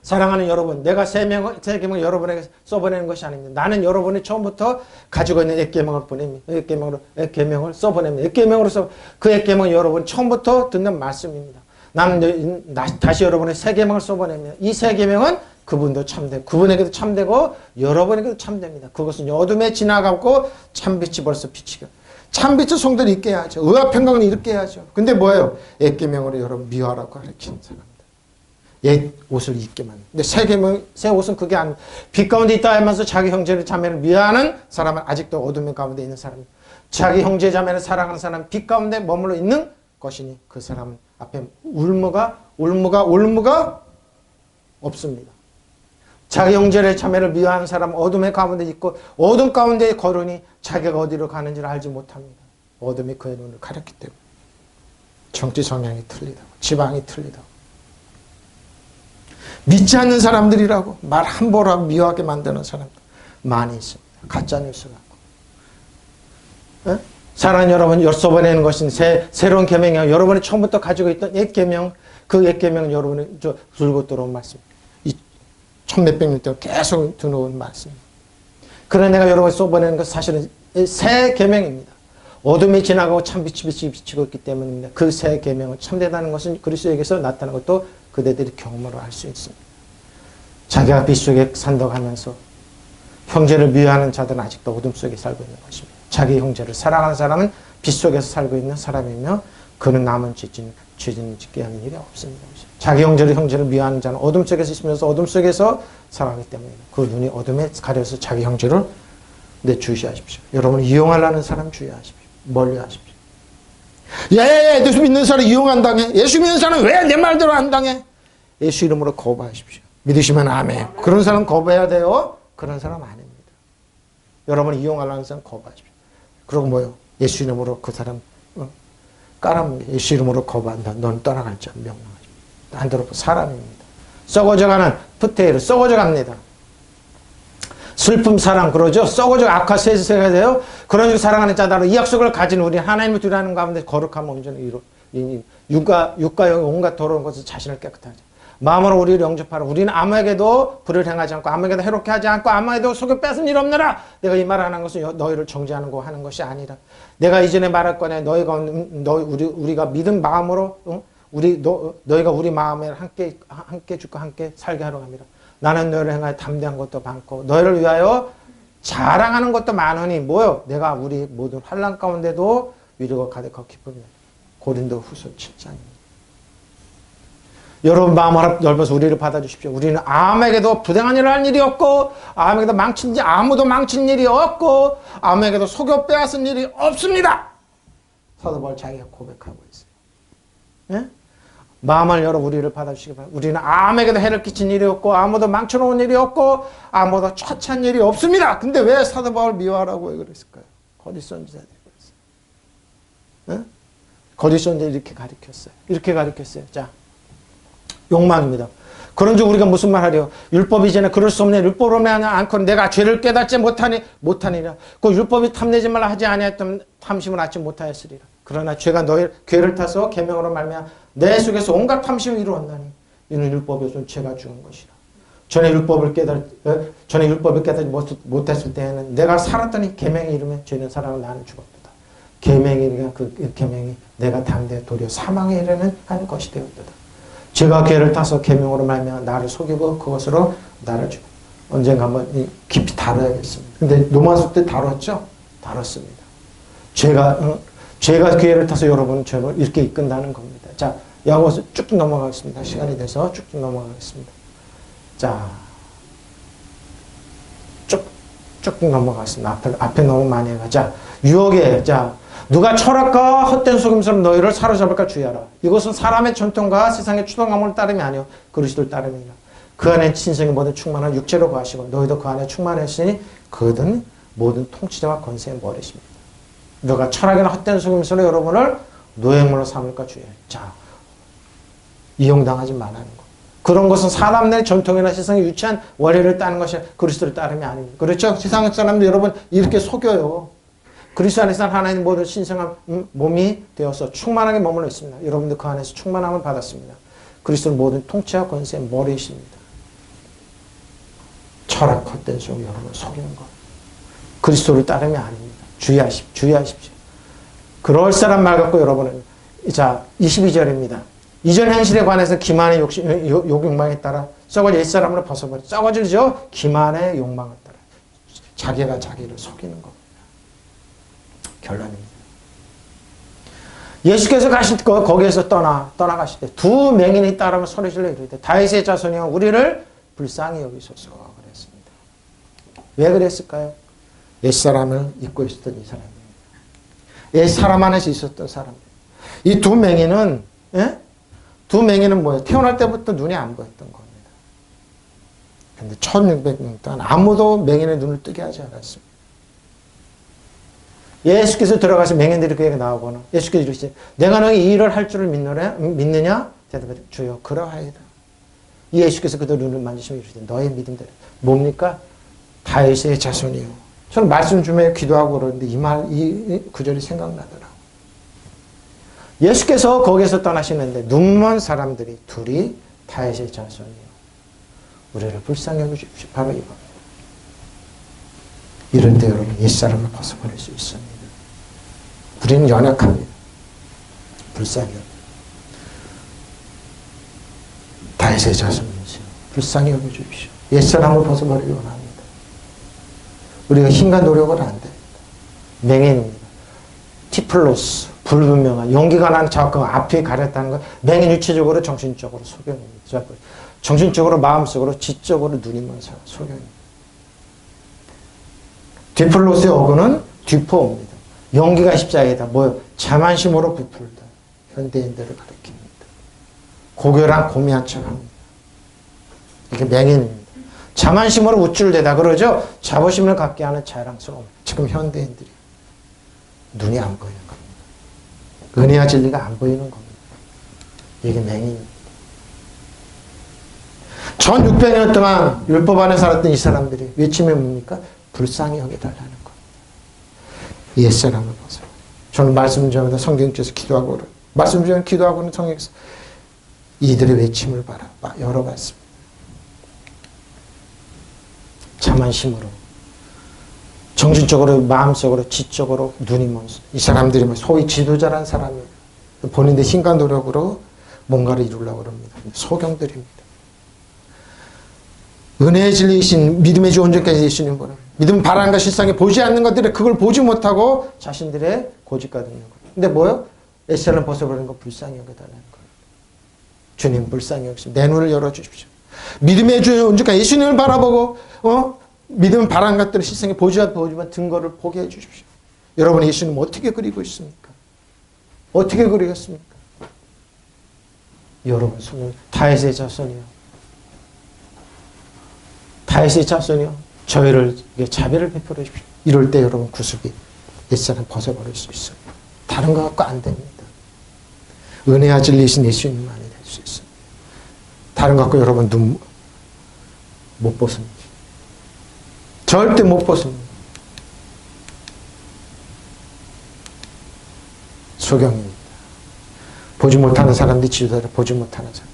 사랑하는 여러분, 내가 새 계명을 여러분에게 써보내는 것이 아닙니다. 나는 여러분이 처음부터 가지고 있는 액계명을 보냅니다. 액계명을 써보냅니다. 액계명으로 그 액계명은 여러분 처음부터 듣는 말씀입니다. 나는 다시 여러분의 새 계명을 써보냅니다. 이 새 계명은 그분도 참되고 그분에게도 참되고 여러분에게도 참됩니다. 그것은 어둠에 지나가고 참빛이 벌써 비치고 참빛을 성도를 있게 해야죠. 의와 평강을 이렇게 해야죠. 근데 뭐예요? 액계명으로 여러분 미워하라고 가르치는 사람. 옛 옷을 입게 만든. 근데 새 옷은 그게 아닙니다. 빛 가운데 있다 하면서 자기 형제를 자매를 미워하는 사람은 아직도 어둠의 가운데 있는 사람입니다. 자기 형제 자매를 사랑하는 사람은 빛 가운데 머물러 있는 것이니 그 사람은 앞에 울무가 없습니다. 자기 형제를 자매를 미워하는 사람은 어둠의 가운데 있고 어둠 가운데 걸으니 자기가 어디로 가는지를 알지 못합니다. 어둠이 그의 눈을 가렸기 때문에. 정치 성향이 틀리다고 지방이 틀리다고 믿지 않는 사람들이라고 말 함부로 하고 미워하게 만드는 사람들 많이 있습니다. 가짜 뉴스 갖고. 사랑하는 여러분, 써보내는 것은 새로운 계명이요. 여러분이 처음부터 가지고 있던 옛 계명, 그 옛 계명은 여러분이 들고 들어온 말씀. 이 천몇백 년 동안 계속 들어온 말씀. 그러나 내가 여러분이 써보내는 것은 사실은 새 계명입니다. 어둠이 지나가고 참빛이 비치고 있기 때문입니다. 그 새 계명은 참되다는 것은 그리스도에게서 나타난 것도 그대들이 경험으로 할 수 있습니다. 자기가 빛 속에 산다하면서 형제를 미워하는 자들은 아직도 어둠 속에 살고 있는 것입니다. 자기 형제를 사랑하는 사람은 빛 속에서 살고 있는 사람이며 그는 남은 죄진 짓게 하는 일이 없습니다. 자기 형제를 미워하는 자는 어둠 속에서 있으면서 어둠 속에서 살아가기 때문입니다. 그 눈이 어둠에 가려서 자기 형제를 주시하십시오. 여러분 이용하려는 사람 주의하십시오. 멀리하십시오. 예수 믿는 사람 이용 안 당해. 예수 믿는 사람 왜 내 말대로 안 당해? 예수 이름으로 거부하십시오. 믿으시면 아멘. 그런 사람 거부해야 돼요. 그런 사람 아닙니다. 여러분 이용하려는 사람 거부하십시오. 그리고 뭐요? 예수 이름으로 그 사람 까랍니다. 예수 이름으로 거부한다. 너는 떠나갈지 명령하지. 안 들어보 사람입니다. 썩어져가는 푸테이를 썩어져갑니다. 슬픔, 사랑 그러죠. 썩어져 악화 세세가 돼요. 그런 줄 사랑하는 자다로 이 약속을 가진 우리 하나님을 두려하는 가운데 거룩한 몸전을 이루 육가의 온갖 더러운 것을 자신을 깨끗하죠. 마음으로 우리를 영접하라. 우리는 아무에게도 불을 행하지 않고 아무에게도 해롭게 하지 않고 아무에게도 속여 뺏은 일 없느라. 내가 이 말 하는 것은 너희를 정죄하는 거 하는 것이 아니라 내가 이전에 말할 거냐. 우리가 믿은 마음으로 너희가 우리 마음에 함께 죽고 함께 살게 하러 갑니다. 나는 너희를 행하여 담대한 것도 많고 너희를 위하여 자랑하는 것도 많으니 뭐요? 내가 우리 모든 환난 가운데도 위로가 가득하고 기쁨이다. 고린도 후서 7장입니다. 여러분 마음을 넓어서 우리를 받아주십시오. 우리는 아무에게도 부당한 일을 할 일이 없고 아무도 망친 일이 없고 아무에게도 속여 빼앗은 일이 없습니다. 사도 바울 자기가 고백하고 있어요. 예? 마음을 열어 우리를 받아주시기 바랍니다. 우리는 아무에게도 해를 끼친 일이 없고 아무도 망쳐놓은 일이 없고 아무도 처치한 일이 없습니다. 근데 왜 사도 바울 미워하라고 왜 그랬을까요? 거짓 선지자들이 그랬어요. 예? 거짓 선지자들이 이렇게 가르쳤어요. 자, 욕망입니다. 그런즉 우리가 무슨 말 하려? 율법이 이제는 그럴 수 없네. 율법으로 하지 않고는 내가 죄를 깨닫지 못하니라. 그 율법이 탐내지 말라 하지 아니했던 탐심을 얻지 못하였으리라. 그러나 죄가 너희 괴를 타서 계명으로 말미암아 내 속에서 온갖 탐심을 이루었나니 이는 율법에서 죄가 죽은 것이라. 전에 율법을 깨닫지 못했을 때에는 내가 살았더니 계명이 이르면 죄는 살아나고 나는 죽었도다. 계명이 그 계명이 내가 담대히 도리어 사망에 이르는 한 것이 되었도다. 죄가 괴를 타서 계명으로 말미암아 나를 속이고 그것으로 나를 죽고 언젠가 한번 깊이 다뤄야겠습니다. 근데 로마서 때 다뤘죠? 다뤘습니다. 죄가 기회를 타서 여러분 죄를 이렇게 이끈다는 겁니다. 자, 야고보서 쭉 넘어가겠습니다. 시간이 돼서 쭉 넘어가겠습니다. 자, 쭉 넘어가겠습니다. 앞에 너무 많이 해가. 자, 유혹에, 자, 누가 철학과 헛된 속임수로 너희를 사로잡을까 주의하라. 이것은 사람의 전통과 세상의 추동함을 따름이 아니요 그리스도를 따름이라. 그 안에 신성이 모든 충만한 육체로 거하시고 너희도 그 안에 충만했으니 그는 모든 통치자와 권세의 머리십니다. 누가 철학이나 헛된 속임수로 여러분을 노예물로 삼을까 주의해. 자, 이용당하지 말라는 거. 그런 것은 사람의 전통이나 세상의 유치한 원리를 따는 것이 그리스도를 따름이 아닙니다. 그렇죠? 세상 사람들 여러분 이렇게 속여요. 그리스도 안에서 하나님 모든 신성한 몸이 되어서 충만하게 머물러 있습니다. 여러분들 그 안에서 충만함을 받았습니다. 그리스도는 모든 통치와 권세의 머리이십니다. 철학 헛된 속에 여러분을 속이는 것. 그리스도를 따름이 아닙니다. 주의하십시오. 그럴 사람 말 갖고 여러분은 자 22절입니다. 이전 행실에 관해서 기만의 욕망에 따라 썩어질 옛사람으로 벗어버려 썩어지죠. 기만의 욕망에 따라 자기가 자기를 속이는 겁니다. 결론입니다. 예수께서 가실 거 거기에서 떠나가실 때 두 맹인이 따르며 소리질러 이르되 다윗의 자손이여 우리를 불쌍히 여기소서 그랬습니다. 왜 그랬을까요? 옛사람을 잊고 있었던 이 사람입니다. 옛사람 안에서 있었던 사람들. 이 두 맹인은 뭐예요? 태어날 때부터 눈이 안 보였던 겁니다. 그런데 1600년 동안 아무도 맹인의 눈을 뜨게 하지 않았습니다. 예수께서 들어가서 맹인들이 그에게 나오고는 예수께서 이르시되 내가 너희 이 일을 할 줄을 믿느냐? 대답하되 주여 그러하이다. 이 예수께서 그들 눈을 만지시며 이르시되 너의 믿음대로 뭡니까? 다윗의 자손이요. 저는 말씀 주며 기도하고 그러는데 이 구절이 생각나더라고요. 예수께서 거기에서 떠나시는데 눈먼 사람들이 둘이 다윗의 자손이요. 우리를 불쌍히 여기십시오. 바로 이겁니다. 이럴 때 여러분 옛사람을 벗어버릴 수 있습니다. 우리는 연약합니다. 불쌍히 다윗의 자손이시여 불쌍히 여겨주십시오. 옛사람을 벗어버리기 원합니다. 우리가 힘과 노력은 안 됩니다. 맹인입니다. 티플로스 불분명한 용기가 나는 자꾸 앞에 가렸다는 것 맹인 유체적으로 정신적으로 소경입니다. 정신적으로 마음속으로 지적으로 눈이 먼 사람 소경입니다. 디플로스의 어근은 뒤포입니다. 용기가 십자가이다. 뭐요? 자만심으로 부풀다. 현대인들을 가리킵니다. 고결한 고미한 척합니다. 이게 맹인입니다. 자만심으로 우쭐대다 그러죠. 자부심을 갖게 하는 자랑스러움. 지금 현대인들이 눈이 안 보이는 겁니다. 은혜와 진리가 안 보이는 겁니다. 이게 맹인입니다. 1600년 동안 율법 안에 살았던 이 사람들이 외침이 뭡니까? 불쌍히 여겨달라는 겁니다. 옛사람을 벗어. 저는 말씀 전에 성경에서 기도하고 그래요. 말씀 전에 기도하고는 성경에서 이들의 외침을 열어봤습니다. 참한 심으로, 정신적으로, 마음속으로, 지적으로 눈이 먼 이 사람들이 소위 지도자란 사람이에요. 본인의 힘과 노력으로 뭔가를 이루려고 합니다. 소경들입니다. 은혜의 진리이신 믿음의 주 온전까지 예수님 보는 믿음 바람과 실상에 보지 않는 것들을 그걸 보지 못하고 자신들의 고집과 듣는 것. 근데 뭐요? 에셀을 벗어버리는 거 불쌍히 여겨달라는 거예요. 주님 불쌍히 여기십니다. 내 눈을 열어주십시오. 믿음의 주 온전까지 예수님을 바라보고 믿음 바람 것들을 실상에 보지만 증거를 보게 해주십시오. 여러분 예수님 어떻게 그리고 있습니까? 어떻게 그리겠습니까? 여러분 손은 다윗의 자손이요. 다윗의 자손이요. 저희를 자비를 베풀어 주십시오. 이럴 때 여러분 구습이 옛사람 벗어버릴 수 있어요. 다른 것 갖고 안 됩니다. 은혜와 진리이신 예수님만이 될 수 있어요. 다른 것 갖고 여러분 눈 못 벗습니다. 절대 못 벗습니다. 소경입니다. 보지 못하는 사람들이 지도자를 보지 못하는 사람.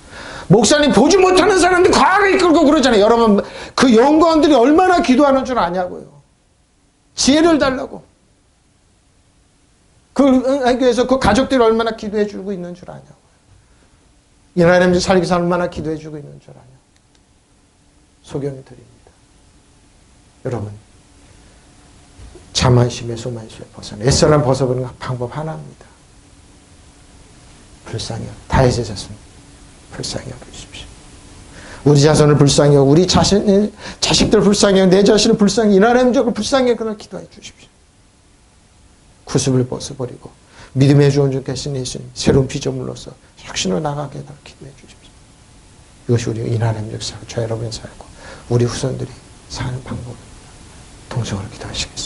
목사님 보지 못하는 사람들 과하게 이끌고 그러잖아요. 여러분 그 영광들이 얼마나 기도하는 줄 아냐고요. 지혜를 달라고. 그 교회에서 그 가족들이 얼마나 기도해 주고 있는 줄 아냐고요. 이 나라님 살기 위해서 얼마나 기도해 주고 있는 줄 아냐고. 소경이 드립니다. 여러분 자만심에 소만심에 벗어나 옛사람 벗어버리는 방법 하나입니다. 불쌍히 다윗의 자손 불쌍히 여기십시오. 우리 자손을 불쌍히 여기고 우리 자식들 불쌍히 여기고 내 자신을 불쌍히 이나라민족을 불쌍히 여기고 기도해 주십시오. 구습을 벗어버리고 믿음의 주 온전케 하신 예수님 새로운 피조물로서 혁신으로 나가게 해달라 기도해 주십시오. 이것이 우리 이나라민족 살고 저 여러분이 살고 우리 후손들이 사는 방법 동성을 기도하시겠습니다.